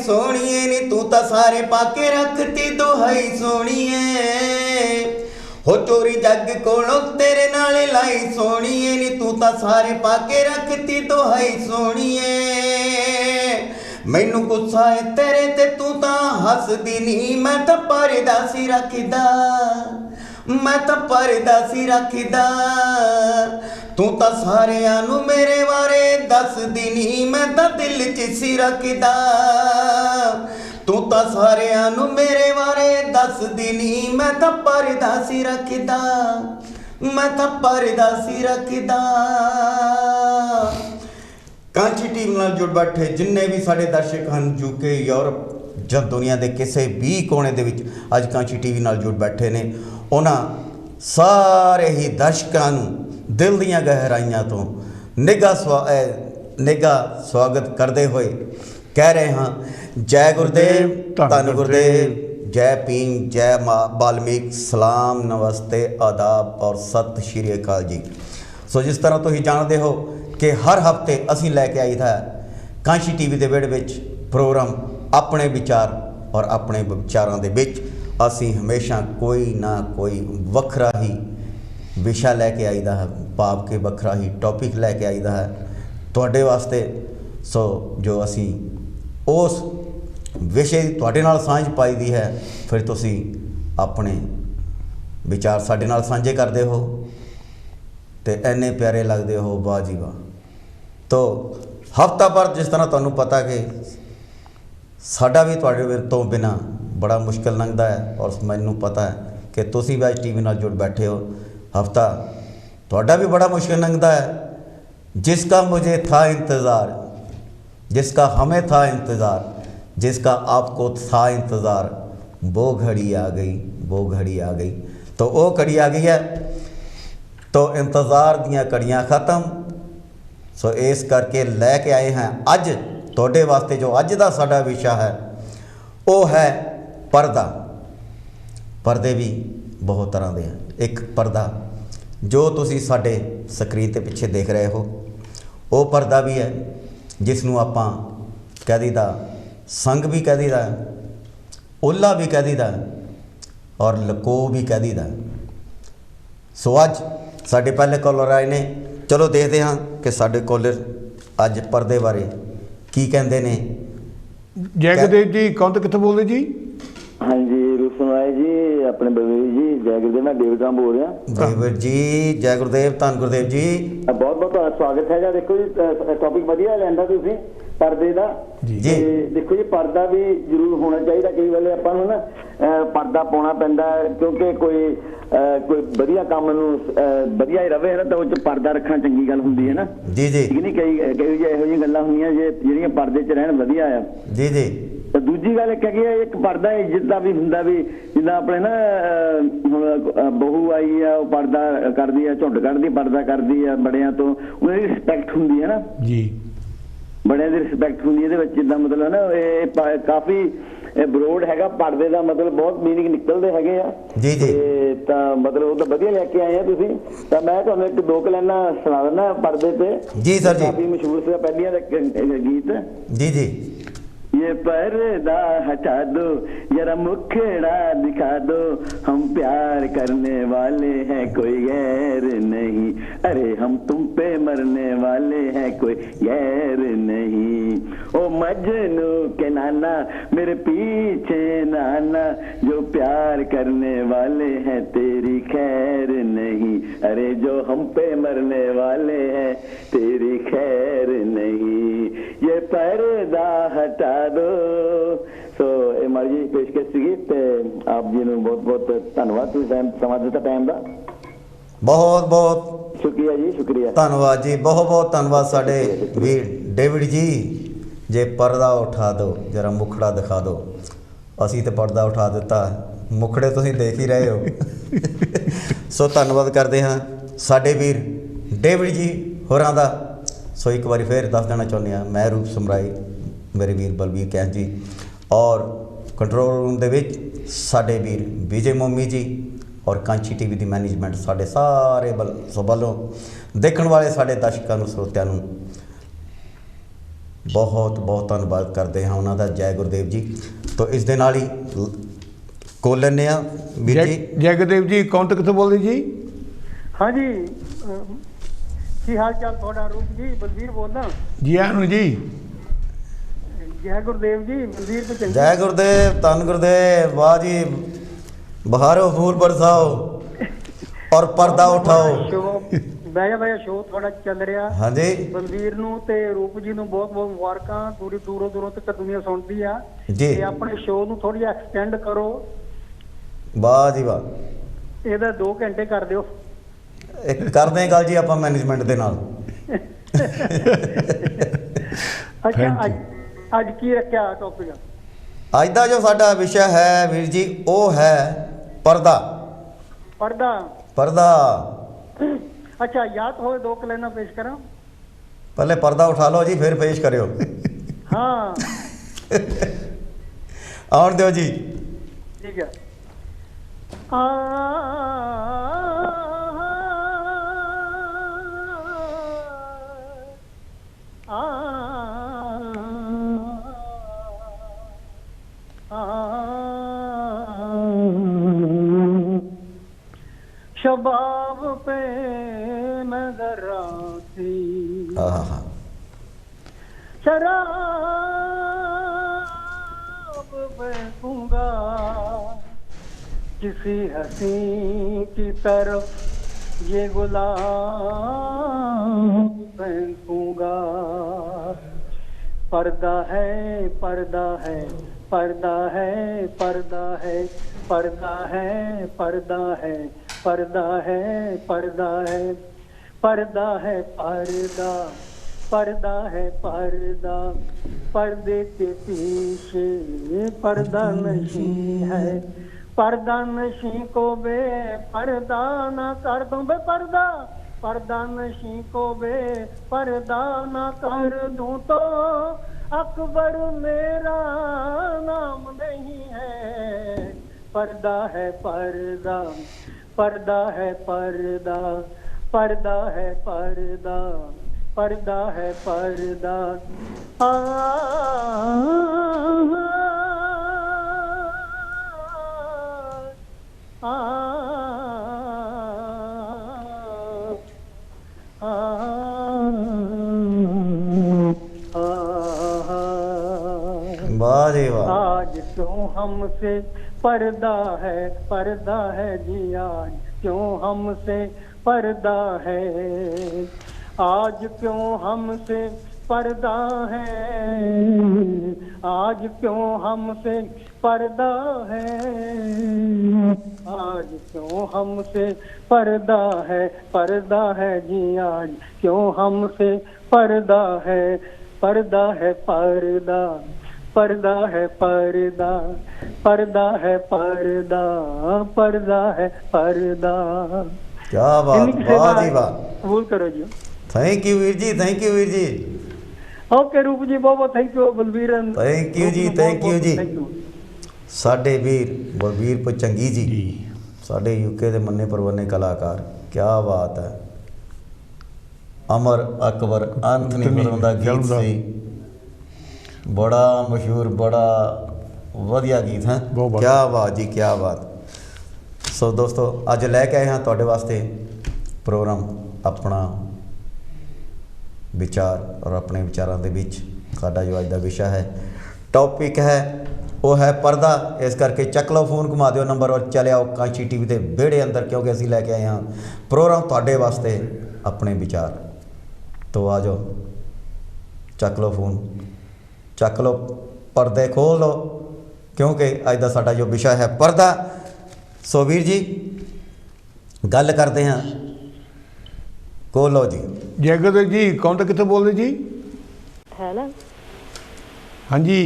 सोहणीए नी तू तां सारे पाके रखती दुहाई सोहणीए हो चोरी जग कोलों तेरे नाल लाई सोहणीए नी तू तां सारे पाके रखती दुहाई सोहणीए मैनू गुस्सा है तेरे ते तू तां हसदी नी मैं तां पर्दा सी रखदा मैं तां पर्दा सी रखदा तू तां सारियां नू मेरे बारे दसदी नी मैं तां दिल च सी रखदा तू तां सारियां नू मेरे बारे दसदी नी मैं तां पर्दा सी रखदा मैं तां पर्दा सी रखदा। कांची टीवी नाल जुड़ बैठे जिन्ने भी साढ़े दर्शक हैं यूके यूरोप ਜਾਂ दुनिया के किसी भी कोने ਦੇ ਵਿੱਚ ਅੱਜ ਕਾਂਚੀ टीवी नाल जुड़ बैठे ने ਉਹਨਾਂ सारे ही दर्शकों ਨੂੰ दिल ਦੀਆਂ गहराइयां तो निघा स्वागत करते हुए कह रहे हाँ जय गुरुदेव धन गुरुदेव जय भीम जय माँ वाल्मीकि सलाम नमस्ते आदाब और सत श्री अकाल जी। सो जिस तरह तुसीं जानते हो कि हर हफ्ते असीं लैके आईदा कांची टीवी के विहड़े विच प्रोग्राम अपने विचार और अपने विचारों के विच असीं हमेशा कोई ना कोई वखरा ही विषय लैके आईदा है भाव के वखरा ही टॉपिक लैके आईदा है तुहाडे वास्ते। सो जो असीं उस विषय तुहाडे नाल सांझ पाई दी है फिर तुसीं अपने विचार साडे नाल सांझे करदे हो तो इन्ने प्यारे लगते हो वाह जी वाह। तो हफ्ता भर जिस तरह तुहानूं पता कि साडा भी तुहाडे तो बिना बड़ा मुश्किल लंघदा है और मैनूं पता है कि तुसीं भी अज टीवी नाल जुड़ बैठे हो हफ्ता तुहाडा भी बड़ा मुश्किल लंघदा है। जिसका मुझे था इंतज़ार जिसका हमें था इंतज़ार जिसका आपको था इंतज़ार वो घड़ी आ गई वो घड़ी आ गई। तो वो घड़ी आ गई है तो इंतज़ार दियाँ घड़ियाँ ख़त्म। सो इस करके लैके आए हैं अज तुहाडे वास्ते जो अज का साडा विषय है वो है पर्दा। पर्दे भी बहुत तरह के हैं। एक पर्दा जो तुसी साडे स्क्रीन के पिछे देख रहे हो वो पर्दा भी है जिसनों आपां कह दीदा संग भी कह दीदा ओला भी कह दीदा और लको भी कह दीदा। सो अज साडे पहले कॉलर आए ने चलो देखते हाँ कि साडे कॉलर अज पर्दे बारे की कहते ने। जय गुरुदेव जी कौन तो कितों बोलते जी? हाँ जी रूपसमाए जी अपने बलवीर जी जय गुरुदेव मैं डेविड राम बोल रहा। डेविड जी जय गुरुदेव धन गुरुदेव जी बहुत बहुत स्वागत है। देखो जी टॉपिक वधिया लैंदा तुसीं पर्दे का जी। देखो जी पर्दा भी जरूर होना चाहिए। कई वाले आपां नूं ना पर्दा पाउणा पैंदा क्योंकि कोई वधिया काम नूं वधिया ही रवे ना तो उस पर्दा रखना चंगी गल हुंदी है ना जी जी ठीक नहीं। कई कई इहो जिहियां गल्लां हुंदियां जे जिहड़ियां पर्दे 'च रहण वधिया आ जी जी। तो दूजी गल एक है एक पर्दा इज्जत का भी हुंदा भी जिद्दां अपने ना हुण बहू आई है वो पर्दा करदी है झुंड कढ़दी पर्दा करदी है बड़ियां तो उन्हां दी रिस्पैक्ट हुंदी है ना जी बड़ियां दी रिस्पैक्ट हुंदी है जिद्दां मतलब ना ये काफ़ी बरोड हैगा पर्दे का मतलब बहुत मीनिंग निकलते हैगे आ जी जी। तां मतलब वो तो वधिया लैके आए हैं तुसीं तां मैं तुहानूं एक दो लाइनां सुणा दिंदा पर्दे ते जी सर जी काफ़ी मशहूर सी पहलियां गीत जी जी। ये पर्दा हटा दो जरा मुखड़ा दिखा दो हम प्यार करने वाले हैं कोई गैर नहीं अरे हम तुम पे मरने वाले हैं कोई गैर नहीं ओ मजनू के नाना मेरे पीछे नाना जो प्यार करने वाले हैं तेरी खैर नहीं अरे जो हम पे मरने वाले हैं तेरी खैर नहीं ये पर्दा हटा दो। सो हमारी जी पेशकश सीगी ते आप जी ने बहुत बहुत धन्यवाद समाज दिता टाइम का बहुत बहुत शुक्रिया जी शुक्रिया धन्यवाद जी बहुत बहुत धन्यवाद साडे वीर डेविड जी। जे पर्दा उठा दो जरा मुखड़ा दिखा दो असी तो पर्दा उठा दिता मुखड़े तुसीं देख ही रहे हो। सो धन्यवाद करते हाँ साडे वीर डेविड जी होरां दा। सो एक बार फिर दस देना चाहुंदे हां मैं रूप समराई मेरे वीर बलवीर कैंथ जी और कंट्रोल रूम दे विच साडे वीर विजय मोमी जी और कांची टीवी की मैनेजमेंट साडे सारे वालों देखण वाले साडे दर्शकों श्रोतिਆਂ ਨੂੰ ਬਹੁਤ ਬਹੁਤ ਧੰਨਵਾਦ ਕਰਦੇ ਹਾਂ ਉਹਨਾਂ ਦਾ। ਜੈ ਗੁਰਦੇਵ ਜੀ। ਤੋ ਇਸ ਦੇ ਨਾਲ ਹੀ ਕੋਲ ਲੈਂਦੇ ਹਾਂ ਵੀਰ ਜੀ। ਜੈ ਗੁਰਦੇਵ ਜੀ, ਕੌਣ ਤੇ ਕਿੱਥੋਂ ਬੋਲਦੇ ਜੀ? हाँ जी की हाल चाल थोड़ा रूप जी बलवीर बोलना ਜੀ ਆਇਆਂ ਨੂੰ ਜੀ। जय गुरुदेव जी बलवीर तो चंगी ਜੈ ਗੁਰਦੇਵ, ਧੰਨ ਗੁਰਦੇਵ। ਵਾਹ ਜੀ, ਬਹਾਰੋ ਫੂਲ ਬਰਸਾਓ ਔਰ ਪਰਦਾ ਉਠਾਓ। ਬਹਿਆ ਸ਼ੋ ਥੋੜਾ ਚੱਲ ਰਿਹਾ। ਹਾਂਜੀ ਬਲਵੀਰ ਨੂੰ ਤੇ ਰੂਪ ਜੀ ਨੂੰ ਬਹੁਤ ਬਹੁਤ ਮੁਬਾਰਕਾਂ। ਦੂਰੋਂ ਦੂਰੋਂ ਤੱਕ ਦੁਨੀਆ ਸੁਣਦੀ ਆ ਜੀ। ਤੇ ਆਪਣੇ ਸ਼ੋਅ ਨੂੰ ਥੋੜੀ ਐਕਸਟੈਂਡ ਕਰੋ। ਵਾਹ ਜੀ ਵਾਹ। ਇਹਦਾ 2 ਘੰਟੇ ਕਰ ਦਿਓ। ਇੱਕ ਕਰਦੇ ਹਾਂ ਗੱਲ ਜੀ ਆਪਾਂ ਮੈਨੇਜਮੈਂਟ ਦੇ ਨਾਲ। ਅੱਛਾ ਅੱਜ ਕੀ ਰੱਖਿਆ ਟੌਪਿਕ? ਅੱਜ ਦਾ ਜੋ ਸਾਡਾ ਵਿਸ਼ਾ ਹੈ ਵੀਰ ਜੀ, ਉਹ ਹੈ ਪਰਦਾ। ਪਰਦਾ। ਪਰਦਾ। ਅੱਛਾ ਯਾਦ ਹੋਏ 2 ਲਾਈਨਾਂ ਪੇਸ਼ ਕਰਾਂ। ਪਹਿਲੇ ਪਰਦਾ ਉਠਾ ਲਓ ਜੀ, ਫਿਰ ਪੇਸ਼ ਕਰਿਓ। ਹਾਂ ਆਉਣ ਦਿਓ ਜੀ। ਠੀਕ ਹੈ। शबाब पे नजर आती शराब फेंकूंगा किसी हसी की तरफ ये गुलाब फेंकूंगा। पर्दा है पर्दा है पर्दा है पर्दा है पर्दा है पर्दा है पर्दा है पर्दा है पर्दा है पर्दा पर्दा है पर्दा पर्दे के पीछे पर्दा नहीं है। पर्दा नशी को बे पर्दा न कर दूं बे पर्दा पर्दा नशी को बे पर्दा न कर दूं तो अकबर मेरा नाम नहीं है। पर्दा है पर्दा पर्दा है पर्दा पर्दा है पर्दा पर्दा है पर्दा। वाह जी वाह। आज क्यों हमसे पर्दा है जी। आज क्यों हमसे पर्दा है। आज क्यों हमसे पर्दा है। आज क्यों हमसे पर्दा है। आज क्यों हमसे पर्दा है जी। आज क्यों हमसे पर्दा है पर्दा है पर्दा पर्दा है पर्दा पर्दा है पर्दा पर्दा है पर्दा। क्या बात, वाह जी वाह। कबूल करो जी। थैंक यू वीर जी, थैंक यू वीर जी। ओके रूप जी, बहुत बहुत thank you Balvir. Thank you जी, थैंक यू जी। साडे वीर बलवीर पचंगी जी, साडे यूके दे मन्ने परवन्ने कलाकार। क्या बात है। अमर अकबर अंत नहीं बदलदा गीत सी, बड़ा मशहूर, बड़ा वधिया गीत है। क्या बात जी, क्या बात। सो दोस्तों अज लैके आए हैं तुहाडे वास्ते प्रोग्राम अपना विचार, और अपने विचारों के बीच साडा जो अज का विषय है, टॉपिक है, वो है पर्दा। इस करके चक लो फोन, घुमा दिओ नंबर और चले आओ कांची टीवी के बेड़े अंदर, क्योंकि असीं लैके आए हैं प्रोग्राम तुहाडे वास्ते अपने विचार। तो आ जाओ, चक लो फोन, चक लो, पर्दे खोल लो, क्योंकि अज का साडा जो विषय है पर्दा। सो वीर जी गल करते हैं, खोलो जी। जय गुरुदेव जी, कौन तो कितों बोल रहे जी? हेलो, हाँ जी,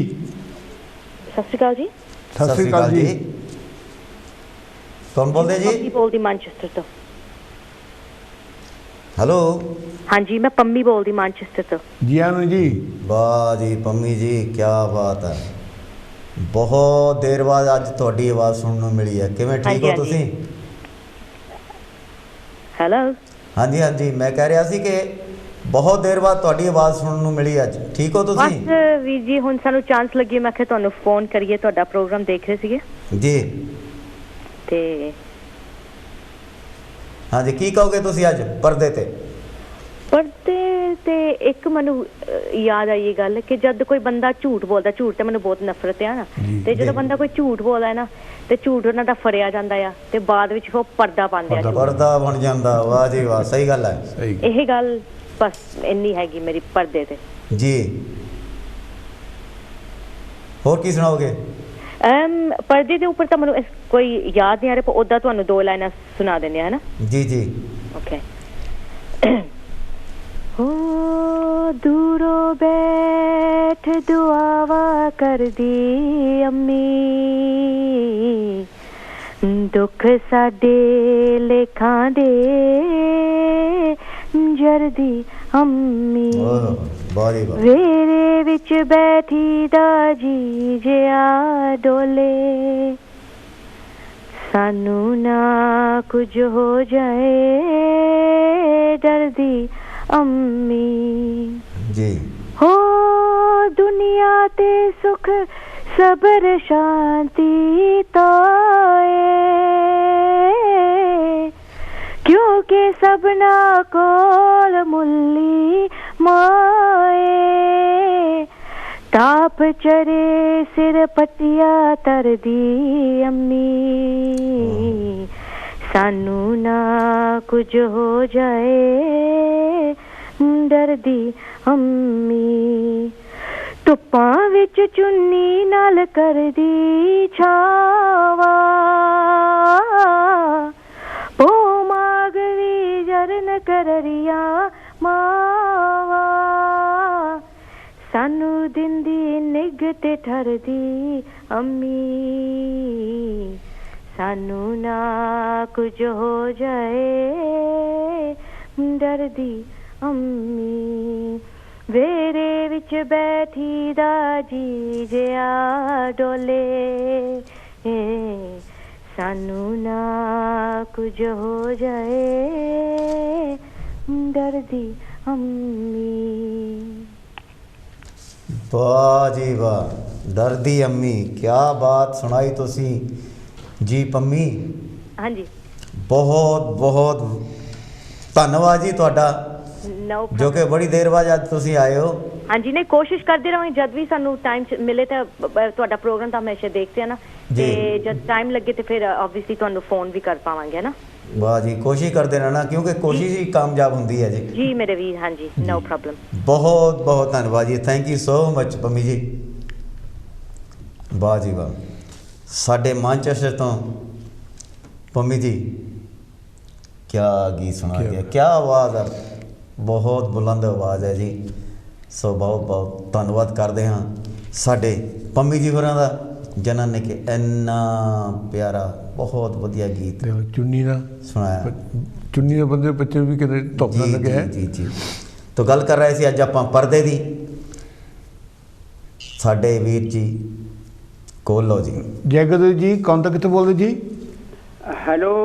सत श्री अकाल जी। सत श्री अकाल जी। कौन बोल रहे जी? पम्मी बोलती मैनचेस्टर तो। हेलो। हाँ जी, मैं पम्मी बोलती मैनचेस्टर तो। जी आनंद जी। वाह जी पम्मी जी, क्या बात है। बहुत देर बाद अज तुहाडी आवाज़ सुनने मिली है। किवें ठीक हो तुसीं? हेलो। हाँ जी हाँ जी, मैं कह रहा सी कि ਬਹੁਤ ਦੇਰ ਬਾਅਦ ਤੁਹਾਡੀ ਆਵਾਜ਼ ਸੁਣਨ ਨੂੰ ਮਿਲੀ ਅੱਜ। ਠੀਕ ਹੋ ਤੁਸੀਂ? ਬਸ ਵੀਰ ਜੀ ਹੁਣ ਸਾਨੂੰ ਚਾਂਸ ਲੱਗੀ, ਮੈਂ ਕਿਹਾ ਤੁਹਾਨੂੰ ਫੋਨ ਕਰੀਏ, ਤੁਹਾਡਾ ਪ੍ਰੋਗਰਾਮ ਦੇਖ ਰਹੇ ਸੀਗੇ ਜੀ। ਤੇ ਹਾਂਜੀ, ਕੀ ਕਹੋਗੇ ਤੁਸੀਂ ਅੱਜ ਪਰਦੇ ਤੇ? ਪਰਦੇ ਤੇ ਇੱਕ ਮੈਨੂੰ ਯਾਦ ਆਈ ਇਹ ਗੱਲ ਕਿ ਜਦ ਕੋਈ ਬੰਦਾ ਝੂਠ ਬੋਲਦਾ, ਝੂਠ ਤੇ ਮੈਨੂੰ ਬਹੁਤ ਨਫ਼ਰਤ ਆ ਨਾ, ਤੇ ਜਦੋਂ ਬੰਦਾ ਕੋਈ ਝੂਠ ਬੋਲਦਾ ਹੈ ਨਾ ਤੇ ਝੂਠ ਉਹਨਾਂ ਦਾ ਫੜਿਆ ਜਾਂਦਾ ਆ ਤੇ ਬਾਅਦ ਵਿੱਚ ਉਹ ਪਰਦਾ ਪਾਉਂਦੇ ਆ। ਪਰਦਾ ਬਣ ਜਾਂਦਾ। ਵਾਹ ਜੀ ਵਾਹ, ਸਹੀ ਗੱਲ ਹੈ। ਸਹੀ। ਇਹ ਗੱਲ ਬਸ ਇੰਨੀ ਹੈਗੀ ਮੇਰੀ ਪਰਦੇ ਤੇ ਜੀ। ਹੋਰ ਕੀ ਸੁਣਾਓਗੇ? ਪਰਦੇ ਦੇ ਉੱਪਰ ਤਾਂ ਮੈਨੂੰ ਕੋਈ ਯਾਦ ਨਹੀਂ ਆ ਰਿਹਾ, ਪਰ ਉਦਾਂ ਤੁਹਾਨੂੰ 2 ਲਾਈਨਾਂ ਸੁਣਾ ਦਿੰਦੇ ਆ, ਹੈ ਨਾ? ਜੀ ਜੀ। ਓਕੇ। हो दूरों बैठ दुआवा कर दी अम्मी, दुख साडे लेखां दे जरदी अम्मी, वेरे विच बैठी दा जी जिया डोले, सानू ना कुछ हो जाए डरदी अम्मी जी। हो दुनिया ते सुख सबर शांति ताए, क्योंकि सबना कोल मुल्ली माए, ताप चरे सिर पटिया तर दी अम्मी, सानू ना कुछ हो जाए डरदी अम्मी, धुप्पां विच चुन्नी नाल करदी छावा, पो मागवी जरन कररिया मावा, सानू दिंदी निग ते ठरदी अम्मी, सानू ना कुछ हो जाए डरदी अम्मी, वेरे विच बैठी दा जी जिया डोले, सानू ना कुछ हो जाए डरदी अम्मी। वाह जी वाह, डरदी अम्मी, क्या बात सुनाई तुसी जी पंमी। हाँ जी, बहुत बहुत धन्यवाद जी ਤੁਹਾਡਾ, ਜੋ ਕਿ ਬੜੀ ਦੇਰ ਬਾਅਦ ਅੱਜ ਤੁਸੀਂ ਆਏ ਹੋ। ਹਾਂਜੀ, ਨਹੀਂ ਕੋਸ਼ਿਸ਼ ਕਰਦੇ ਰਹਾਂਗੇ ਜਦ ਵੀ ਸਾਨੂੰ ਟਾਈਮ ਮਿਲੇ ਤਾਂ ਤੁਹਾਡਾ ਪ੍ਰੋਗਰਾਮ ਤਾਂ ਹਮੇਸ਼ਾ ਦੇਖਦੇ ਆ ਨਾ, ਤੇ ਜਦ ਟਾਈਮ ਲੱਗੇ ਤੇ ਫਿਰ ਆਬਵੀਅਸਲੀ ਤੁਹਾਨੂੰ ਫੋਨ ਵੀ ਕਰ ਪਾਵਾਂਗੇ ਨਾ। ਵਾਹ ਜੀ, ਕੋਸ਼ਿਸ਼ ਕਰਦੇ ਰਹਿਣਾ ਕਿਉਂਕਿ ਕੋਸ਼ਿਸ਼ ਹੀ ਕਾਮਯਾਬ ਹੁੰਦੀ ਹੈ ਜੀ। ਜੀ ਮੇਰੇ ਵੀਰ, ਹਾਂਜੀ, ਨੋ ਪ੍ਰੋਬਲਮ। ਬਹੁਤ ਬਹੁਤ ਧੰਨਵਾਦ ਜੀ, thank you so much Pammi ਜੀ। ਵਾਹ ਜੀ ਵਾਹ, ਸਾਡੇ ਮਾਂਚੈਸਟਰ ਤੋਂ ਪੰਮੀ ਜੀ क्या गीत सुना दिया, क्या आवाज़ है, बहुत बुलंद आवाज़ है जी। सो बहुत बहुत धन्यवाद करते हाँ साढ़े पंमी जी होरां दा जिन्हां ने कि इन्ना प्यारा बहुत वधिया गीत चुन्नी ना सुनाया। चुन्नी दे बंदे बच्चे भी किते धुप ना लगे है। जी जी। तो गल कर रहे सी अज आपां पर्दे दी। साढ़े वीर जी कोलो जी, जयगुरु जी, कौन तक कितों बोलदे जी? ਹੈਲੋ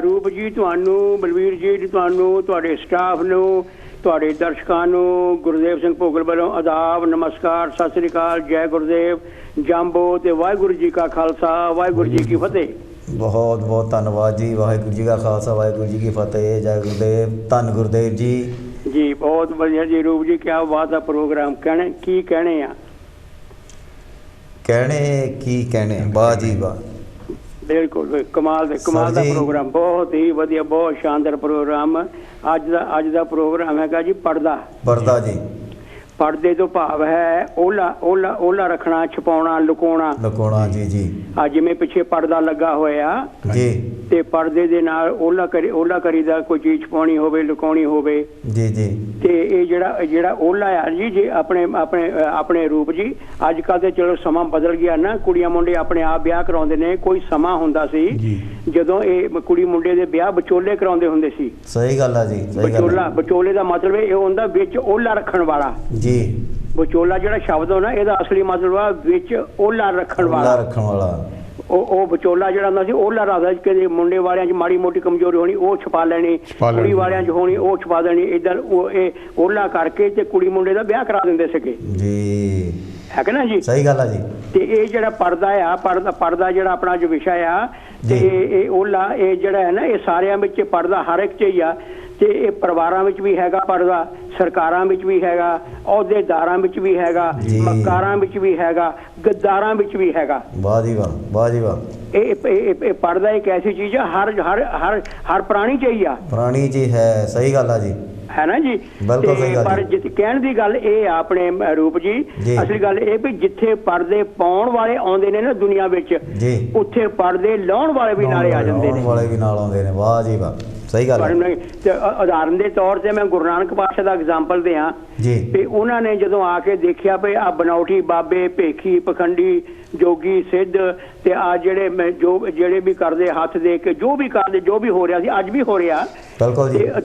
ਰੂਪ ਜੀ, ਤੁਹਾਨੂੰ ਬਲਵੀਰ ਜੀ, ਤੁਹਾਨੂੰ ਤੁਹਾਡੇ ਸਟਾਫ ਨੂੰ, ਤੁਹਾਡੇ ਦਰਸ਼ਕਾਂ ਨੂੰ ਗੁਰਦੇਵ ਸਿੰਘ ਭੋਗਲ ਵੱਲੋਂ ਆਦਾਬ, ਨਮਸਕਾਰ, ਸਤਿ ਸ੍ਰੀ ਅਕਾਲ, ਜੈ ਗੁਰਦੇਵ, ਜੰਬੋ ਤੇ ਵਾਹਿਗੁਰੂ ਜੀ ਕਾ ਖਾਲਸਾ, ਵਾਹਿਗੁਰੂ ਜੀ ਕੀ ਫਤਿਹ। बहुत बहुत धन्यवाद जी, वाहिगुरू जी का खालसा वाहिगुरू जी की फतेह, जय गुरुदेव, धन गुरुदेव जी। जी बहुत बढ़िया जी रूप जी, क्या बात है, प्रोग्राम कहने की कहने आ, कहने की कहने, वाह जी वाह, बिल्कुल कमाल का प्रोग्राम, बहुत ही वधिया, बहुत शानदार प्रोग्राम। अज दा प्रोग्राम हैगा जी पर्दा जी। पर्दे तो भाव है ओला ओला ओला रखना, छुपाना, लुकाना जी जी। जिवें पिछे पर्दा लगा होया जी, ते पर्दे दे नाल ओला करीदा, कोई चीज छुपानी होवे, लुकानी होवे जी जी। ते ये जेड़ा ओला है जी, जे अपने अपने अपने रूप जी, अजकल ते चलो समा बदल गया ना, कुड़ियां मुंडे अपने आप ब्याह कराउंदे ने। कोई समा हुंदा सी जदों ये कुड़ी मुंडे दे ब्याह विचोले कराउंदे हुंदे सी। सही गल है जी, सही गल है। विचोले दा मतलब ये हुंदा विच ओला रखण वाला जी। विचोला जिहड़ा शब्द हो ना, ਇਹਦਾ असली मतलब है विच ओला रखण वाला ਉਹ ਵਿਚੋਲਾ ਜਿਹੜਾ ਹੁੰਦਾ ਸੀ ਉਹਲਾ ਰੱਖਦਾ ਸੀ ਕਿ ਮੁੰਡੇ ਵਾਲਿਆਂ 'ਚ ਮਾੜੀ ਮੋਟੀ ਕਮਜ਼ੋਰੀ ਹੋਣੀ ਉਹ ਛੁਪਾ ਲੈਣੀ, ਕੁੜੀ ਵਾਲਿਆਂ 'ਚ ਹੋਣੀ ਉਹ ਛੁਪਾ ਦੇਣੀ, ਇੱਧਰ ਉਹ ਇਹ ਉਹਲਾ ਕਰਕੇ ਤੇ ਕੁੜੀ ਮੁੰਡੇ ਦਾ ਵਿਆਹ ਕਰਾ ਦਿੰਦੇ ਸੀਗੇ ਜੀ, ਹੈ ਕਿ ਨਾ ਜੀ। ਸਹੀ ਗੱਲ ਆ ਜੀ। ਤੇ ਇਹ ਜਿਹੜਾ ਪਰਦਾ ਆ, ਪਰਦਾ ਜਿਹੜਾ ਆਪਣਾ ਜੋ ਵਿਸ਼ਾ ਆ, ਤੇ ਇਹ ਉਹਲਾ ਇਹ ਜਿਹੜਾ ਹੈ ਨਾ, ਇਹ ਸਾਰਿਆਂ ਵਿੱਚ ਪਰਦਾ ਹਰ ਇੱਕ 'ਚ ਹੀ ਆ। ਤੇ ਇਹ ਪਰਿਵਾਰਾਂ ਵਿੱਚ ਵੀ ਹੈਗਾ ਪਰਦਾ, ਸਰਕਾਰਾਂ ਵਿੱਚ ਵੀ ਹੈਗਾ, ਅਹੁਦੇਦਾਰਾਂ ਵਿੱਚ ਵੀ ਹੈਗਾ, ਮਕਾਰਾਂ ਵਿੱਚ ਵੀ ਹੈਗਾ, ਗੱਦਾਰਾਂ ਵਿੱਚ ਵੀ ਹੈਗਾ। ਵਾਹ ਜੀ ਵਾਹ, ਵਾਹ ਜੀ ਵਾਹ। ਇਹ ਪਰਦਾ ਇੱਕ ਐਸੀ ਚੀਜ਼ ਆ ਹਰ ਪ੍ਰਾਣੀ 'ਚ ਹੀ ਆ, ਪ੍ਰਾਣੀ 'ਚ ਹੈ। ਸਹੀ ਗੱਲ ਆ ਜੀ, ਹੈ ਨਾ ਜੀ। ਬਿਲਕੁਲ ਸਹੀ ਗੱਲ। ਪਰ ਕਹਿਣ ਦੀ ਗੱਲ ਇਹ ਆ ਆਪਣੇ ਰੂਪ ਜੀ, ਅਸਲੀ ਗੱਲ ਇਹ ਵੀ ਜਿੱਥੇ ਪਰਦੇ ਪਾਉਣ ਵਾਲੇ ਆਉਂਦੇ ਨੇ ਨਾ ਦੁਨੀਆ ਵਿੱਚ, ਉੱਥੇ ਪਰਦੇ ਲਾਉਣ ਵਾਲੇ ਵੀ ਨਾਲੇ ਆ ਜਾਂਦੇ ਨੇ, ਲਾਉਣ ਵਾਲੇ ਵੀ ਨਾਲ ਆਉਂਦੇ ਨੇ। ਵਾਹ ਜੀ ਵਾਹ, ਸਹੀ ਗੱਲ ਹੈ। ਤੇ ਉਦਾਹਰਨ ਦੇ ਤੌਰ ਤੇ ਮੈਂ ਗੁਰੂ ਨਾਨਕ ਪਾਤਸ਼ਾਹ ਦਾ ਐਗਜ਼ਾਮਪਲ ਦਿਆਂ ਤੇ ਉਹਨਾਂ ਨੇ ਜਦੋਂ ਆ ਕੇ ਦੇਖਿਆ ਵੀ ਆ ਬਣਾਉਟੀ ਬਾਬੇ, ਭੇਖੀ, ਪਖੰਡੀ, ਜੋਗੀ, ਸਿੱਧ ਤੇ ਆ ਜਿਹੜੇ ਵੀ ਕਰਦੇ ਹੱਥ ਦੇ ਕੇ ਜੋ ਵੀ ਕਰਦੇ, ਜੋ ਵੀ ਹੋ ਰਿਹਾ ਸੀ ਅੱਜ ਵੀ ਹੋ ਰਿਹਾ,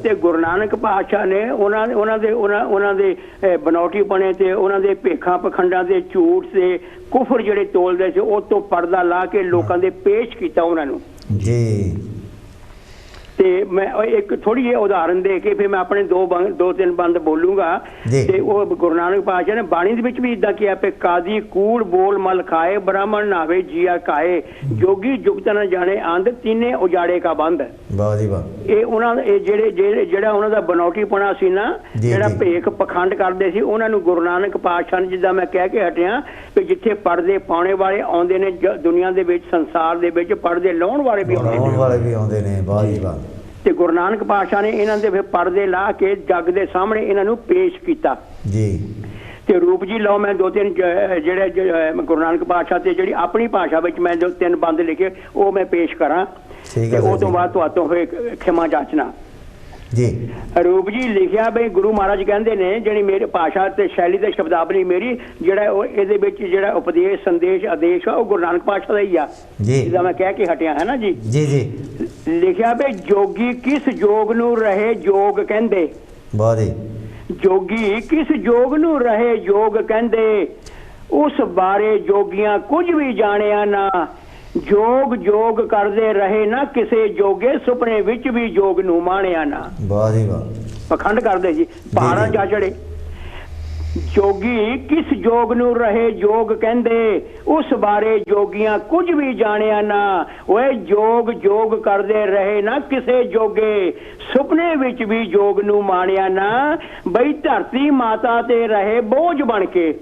ਤੇ ਗੁਰੂ ਨਾਨਕ ਪਾਤਸ਼ਾਹ ਨੇ ਉਹਨਾਂ ਦੇ ਬਣਾਉਟੀ ਬਣੇ ਤੇ ਉਹਨਾਂ ਦੇ ਭੇਖਾਂ ਪਖੰਡਾਂ ਦੇ ਝੂਠ ਤੇ ਕੁਫਰ ਜਿਹੜੇ ਤੋਲਦੇ ਸੀ ਉਹ ਤੋਂ ਪਰਦਾ ਲਾ ਕੇ ਲੋਕਾਂ ਦੇ ਪੇਸ਼ ਕੀਤਾ ਉਹਨਾਂ ਨੂੰ ਜੀ। ਤੇ ਮੈਂ ਇੱਕ ਥੋੜੀ ਜਿਹੀ ਉਦਾਹਰਨ ਦੇ ਕੇ ਫਿਰ ਮੈਂ ਆਪਣੇ ਦੋ ਤਿੰਨ ਬੰਦ ਬੋਲੂੰਗਾ। ਤੇ ਉਹ ਗੁਰੂ ਨਾਨਕ ਪਾਤਸ਼ਾਹ ਨੇ ਬਾਣੀ ਦੇ ਵਿੱਚ ਵੀ ਇਦਾਂ ਕਿਹਾ ਪਏ, ਕਾਦੀ ਕੂੜ ਬੋਲ ਮਲ ਖਾਏ, ਬ੍ਰਾਹਮਣ ਨਾਵੇ ਜੀਆ ਕਾਏ, ਜੋਗੀ ਜੁਗਤ ਨ ਜਾਣੇ ਅੰਧ, ਤੀਨੇ ਉਜਾੜੇ ਕਾ ਬੰਦ। ਵਾਹ ਜੀ ਵਾਹ। ਇਹ ਉਹਨਾਂ ਜਿਹੜਾ ਉਹਨਾਂ ਦਾ ਬਨੌਟੀਪਣਾ ਸੀ ਨਾ, ਜਿਹੜਾ ਭੇਖ ਪਖੰਡ ਕਰਦੇ ਸੀ, ਉਹਨਾਂ ਨੂੰ ਗੁਰੂ ਨਾਨਕ ਪਾਤਸ਼ਾਹ ਨੇ, ਜਿੱਦਾਂ ਮੈਂ ਕਹਿ ਕੇ ਹਟਿਆ ਕਿ ਜਿੱਥੇ ਪਰਦੇ ਪਾਉਣੇ ਵਾਲੇ ਆਉਂਦੇ ਨੇ ਦੁਨੀਆ ਦੇ ਵਿੱਚ, ਸੰਸਾਰ ਦੇ ਵਿੱਚ ਪਰਦੇ ਲਾਉਣ ਵਾਲੇ ਵੀ ਆਉਂਦੇ ਨੇ। ਵਾਹ ਜੀ ਵਾਹ। ਤੇ ਗੁਰੂ ਨਾਨਕ ਪਾਤਸ਼ਾਹ ਨੇ ਇਹਨਾਂ ਦੇ ਫਿਰ ਪਰਦੇ ਲਾ ਕੇ ਜੱਗ ਦੇ ਸਾਹਮਣੇ ਇਹਨਾਂ ਨੂੰ ਪੇਸ਼ ਕੀਤਾ ਜੀ। ਤੇ ਰੂਪ ਜੀ ਲਓ, ਮੈਂ ਦੋ ਤਿੰਨ ਜਿਹੜੇ ਗੁਰੂ ਨਾਨਕ ਪਾਤਸ਼ਾਹ ਤੇ ਜਿਹੜੀ ਆਪਣੀ ਭਾਸ਼ਾ ਵਿੱਚ ਮੈਂ ਜੋ ਤਿੰਨ ਬੰਦ ਲਿਖੇ ਉਹ ਮੈਂ ਪੇਸ਼ ਕਰਾਂ, ਤੇ ਉਹ ਤੋਂ ਬਾਅਦ ਤੁਹਾਤੋਂ ਹੋਏ ਖਿਮਾ ਜਾਚਨਾ ਜੀ। ਰੂਪ ਜੀ ਲਿਖਿਆ ਬਈ ਗੁਰੂ ਮਹਾਰਾਜ ਕਹਿੰਦੇ ਨੇ, ਜਿਹੜੀ ਮੇਰੀ ਭਾਸ਼ਾ ਤੇ ਸ਼ੈਲੀ ਤੇ ਸ਼ਬਦਾਵਲੀ ਮੇਰੀ, ਜਿਹੜਾ ਉਹ ਇਹਦੇ ਵਿੱਚ ਜਿਹੜਾ ਉਪਦੇਸ਼, ਸੰਦੇਸ਼, ਆਦੇਸ਼ ਆ ਉਹ ਗੁਰੂ ਨਾਨਕ ਪਾਤਸ਼ਾਹ ਦਾ ਹੀ ਆ, ਜਿੱਦਾਂ ਮੈਂ ਕਹਿ ਕੇ ਹਟਿਆ ਹੈ ਨਾ ਜੀ। ਲਿਖਿਆ ਬਈ ਜੋਗੀ ਕਿਸ ਜੋਗ ਨੂੰ ਰਹੇ ਜੋਗ ਕਹਿੰਦੇ। ਵਾਹ ਜੀ। ਜੋਗੀ ਕਿਸ ਜੋਗ ਨੂੰ ਰਹੇ ਜੋਗ ਕਹਿੰਦੇ, ਉਸ ਬਾਰੇ ਜੋਗੀਆਂ ਕੁਝ ਵੀ ਜਾਣਿਆ ਨਾ, ਜੋਗ ਕਰਦੇ ਰਹੇ ਨਾ ਕਿਸੇ ਜੋਗੇ, ਸੁਪਨੇ ਵਿੱਚ ਵੀ ਜੋਗ ਨੂੰ ਮਾਣਿਆ ਨਾ। ਵਾਹ ਜੀ ਵਾਹ। ਪਖੰਡ ਕਰਦੇ ਜੀ, ਪਹਾੜਾਂ ਜਾ ਚੜੇ। ਜੋਗੀ ਕਿਸ ਜੋਗ ਨੂੰ ਰਹੇ ਜੋਗ ਕਹਿੰਦੇ, ਉਸ ਬਾਰੇ ਜੋਗੀਆਂ ਕੁਝ ਵੀ ਜਾਣਿਆ ਨਾ, ਓਏ ਜੋਗ ਕਰਦੇ ਰਹੇ ਨਾ ਕਿਸੇ ਜੋਗੇ, ਸੁਪਨੇ ਵਿੱਚ ਵੀ ਜੋਗ ਨੂੰ ਮਾਣਿਆ ਨਾ। ਬਈ ਧਰਤੀ ਮਾਤਾ ਤੇ ਰਹੇ ਬੋਝ ਬਣ ਕੇ,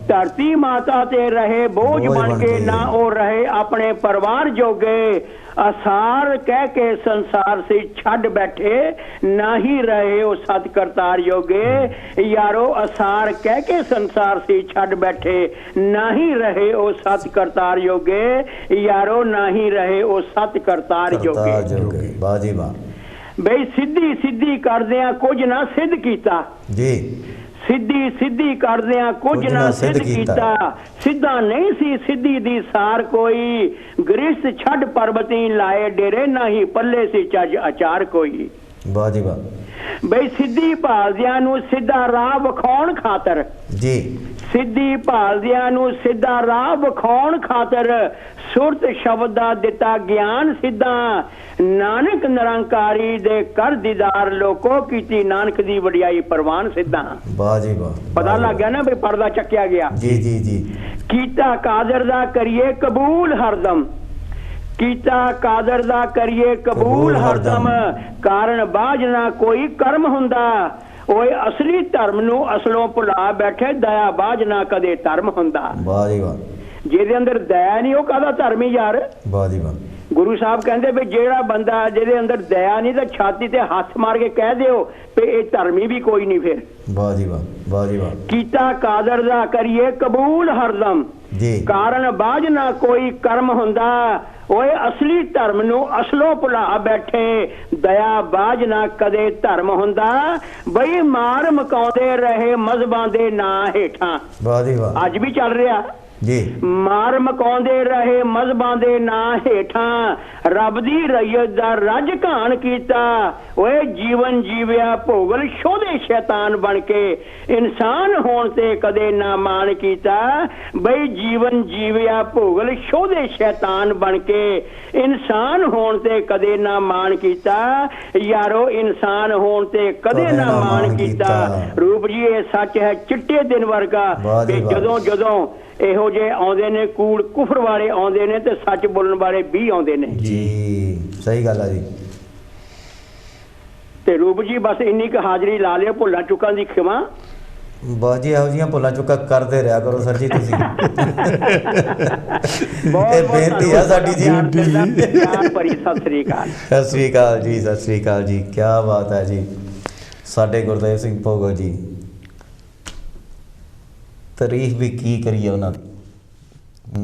ਧਰਤੀ ਮਾਤਾ ਤੇ ਰਹੇ ਬੋਝ ਬਣ ਕੇ, ਨਾ ਉਹ ਰਹੇ ਆਪਣੇ ਪਰਿਵਾਰ ਜੋਗੇ, ਅਸਾਰ ਕਹਿ ਕੇ ਸੰਸਾਰ ਸੇ ਛੱਡ ਬੈਠੇ, ਨਾ ਹੀ ਰਹੇ ਉਹ ਸਤ ਕਰਤਾਰ ਜੋਗੇ। ਯਾਰੋ ਅਸਾਰ ਕਹਿ ਕੇ ਸੰਸਾਰ ਸੇ ਛੱਡ ਬੈਠੇ, ਨਾ ਹੀ ਰਹੇ ਉਹ ਸਤ ਕਰਤਾਰ ਜੋਗੇ। ਯਾਰੋ ਨਾ ਹੀ ਰਹੇ ਉਹ ਸਤ ਕਰਤਾਰ ਜੋਗੇ। ਵਾਹ ਜੀ ਵਾਹ। ਬਈ ਸਿੱਧੀ ਕਰਦਿਆਂ ਕੁਝ ਨਾ ਸਿੱਧ ਕੀਤਾ ਜੀ, ਸਿੱਧੀ ਕਰਦਿਆਂ ਕੁਝ ਨਾ ਸਿੱਧ ਕੀਤਾ, ਸਿੱਧਾ ਨਹੀਂ ਸੀ ਸਿੱਧੀ ਦੀ ਸਾਰ ਕੋਈ, ਗ੍ਰਿਸ਼ਟ ਛੱਡ ਪਰਬਤੀ ਲਾਏ ਡੇਰੇ, ਨਹੀਂ ਪੱਲੇ ਸੀ ਚੱਜ ਅਚਾਰ ਕੋਈ। ਵਾਹ ਜੀ ਵਾਹ। ਬਈ ਸਿੱਧੀ ਭਾਲਦਿਆਂ ਨੂੰ ਸਿੱਧਾ ਰਾਹ ਵਿਖਾਉਣ ਖਾਤਰ ਜੀ, ਸਿੱਧੀ ਭਾਲਦਿਆਂ ਨੂੰ ਸਿੱਧਾ ਰਾਹ ਵਿਖਾਉਣ ਖਾਤਰ, ਸੁਰਤ ਸ਼ਬਦ ਦਾ ਦਿੱਤਾ ਗਿਆਨ ਸਿੱਧਾ, ਨਾਨਕ ਨਿਰੰਕਾਰੀ ਦੇ ਕਰ ਦੀਦਾਰ ਲੋਕੋ, ਕੀਤੀ ਨਾਨਕ ਦੀ ਵਡਿਆਈ ਪ੍ਰਵਾਨ ਸਿੱਧਾ। ਵਾਹ ਜੀ ਵਾਹ। ਪਤਾ ਲੱਗ ਗਿਆ ਨਾ ਵੀ ਪਰਦਾ ਚੱਕਿਆ ਗਿਆ ਜੀ। ਕੀਤਾ ਕਾਦਰ ਦਾ ਕਰੀਏ ਕਬੂਲ ਹਰਦਮ, ਕੀਤਾ ਕਾਦਰ ਦਾ ਕਰੀਏ ਕਬੂਲ ਹਰਦਮ, ਕਾਰਨ ਬਾਝ ਨਾ ਕੋਈ ਕਰਮ ਹੁੰਦਾ, ਓਏ ਅਸਲੀ ਧਰਮ ਨੂੰ ਅਸਲੋਂ ਭੁਲਾ ਬੈਠੇ, ਦਇਆ ਬਾਝ ਨਾ ਕਦੇ ਧਰਮ ਹੁੰਦਾ। ਵਾਹ ਜੀ ਵਾਹ। ਜਿਹਦੇ ਅੰਦਰ ਦਇਆ ਨਹੀਂ ਉਹ ਕਾਹਦਾ ਧਰਮ ਹੀ ਯਾਰ। ਵਾਹ ਜੀ ਵਾਹ। ਗੁਰੂ ਸਾਹਿਬ ਕਹਿੰਦੇ ਵੀ ਜਿਹੜਾ ਬੰਦਾ ਜਿਹਦੇ ਅੰਦਰ ਦਇਆ ਨਹੀਂ ਤਾਂ ਛਾਤੀ ਤੇ ਹੱਥ ਮਾਰ ਕੇ ਕਹਿ ਦਿਓ ਵੀ ਇਹ ਧਰਮੀ ਵੀ ਕੋਈ ਨਹੀਂ ਫਿਰ। ਵਾਹ ਜੀ ਵਾਹ, ਵਾਹ ਜੀ ਵਾਹ। ਕੀਤਾ ਕਾਦਰ ਦਾ ਕਰੀਏ ਕਬੂਲ ਹਰਦਮ ਜੀ, ਕਾਰਨ ਬਾਝ ਨਾ ਕੋਈ ਕਰਮ ਹੁੰਦਾ, ਓਏ ਅਸਲੀ ਧਰਮ ਨੂੰ ਅਸਲੋਂ ਭੁਲਾ ਬੈਠੇ, ਦਇਆ ਬਾਝ ਨਾ ਕਦੇ ਧਰਮ ਹੁੰਦਾ, ਬਈ ਮਾਰ ਮਕਾਉਂਦੇ ਰਹੇ ਮਜ਼ਹਬਾਂ ਦੇ ਨਾਂ ਹੇਠਾਂ। ਵਾਹ ਜੀ ਵਾਹ। ਅੱਜ ਵੀ ਚੱਲ ਰਿਹਾ ਜੀ। ਮਾਰ ਮਕਾਉਂਦੇ ਰਹੇ ਮਜ਼ਹਬਾਂ ਦੇ ਨਾਂ ਹੇਠਾਂ, ਰੱਬ ਦੀ ਰਈਅਤ ਦਾ ਰੱਜ ਘਾਣ ਕੀਤਾ। ਓਏ ਜੀਵਨ ਜੀਵਿਆ ਭੋਗਲ ਸ਼ੋਧੇ ਸ਼ੈਤਾਨ ਬਣ ਕੇ, ਇਨਸਾਨ ਹੋਣ ਤੇ ਕਦੇ ਨਾ ਮਾਣ ਕੀਤਾ। ਬਈ ਜੀਵਨ ਜੀਵਿਆ ਭੋਗਲ ਸ਼ੋਧੇ ਸ਼ੈਤਾਨ ਬਣ ਕੇ, ਇਨਸਾਨ ਹੋਣ ਤੇ ਕਦੇ ਨਾ ਮਾਣ ਕੀਤਾ। ਯਾਰੋ ਇਨਸਾਨ ਹੋਣ ਤੇ ਕਦੇ ਨਾ ਮਾਣ ਕੀਤਾ। ਰੂਪ ਜੀ ਇਹ ਸੱਚ ਹੈ ਚਿੱਟੇ ਦਿਨ ਵਰਗਾ ਕਿ ਜਦੋਂ ਜਦੋਂ ਇਹੋ ਜਿਹੇ ਆਉਂਦੇ ਨੇ ਕੂੜ ਕੁਫਰ ਵਾਲੇ ਆਉਂਦੇ ਨੇ ਤੇ ਸੱਚ ਬੋਲਣ ਵਾਲੇ ਵੀ ਆਉਂਦੇ ਨੇ ਜੀ। ਸਹੀ ਗੱਲ ਆ ਜੀ। ਤੇ ਰੂਪ ਜੀ ਬਸ ਇੰਨੀ ਕੁ ਹਾਜ਼ਰੀ ਲਾ ਲਿਓ, ਭੁੱਲਾਂ ਚੁੱਕਾਂ ਦੀ ਖਿਮਾ। ਬਸ ਜੀ ਇਹੋ ਜਿਹੀਆਂ ਭੁੱਲਾਂ ਚੁੱਕਾਂ ਕਰਦੇ ਰਿਹਾ ਕਰੋ ਸਰ ਜੀ ਤੁਸੀਂ। ਇਹ ਬੇਨਤੀ ਆ ਸਾਡੀ ਜੀ। ਪਿਆਰ ਭਰੀ ਸਤਿ ਸ੍ਰੀ ਅਕਾਲ। ਸਤਿ ਸ੍ਰੀ ਅਕਾਲ ਜੀ, ਸਤਿ ਸ੍ਰੀ ਅਕਾਲ ਜੀ। ਕੀ ਬਾਤ ਹੈ ਜੀ। ਸਾਡੇ ਗੁਰਦੇਵ ਸਿੰਘ ਭੋਗੋ ਜੀ, तारीफ भी की करिए उन्होंने।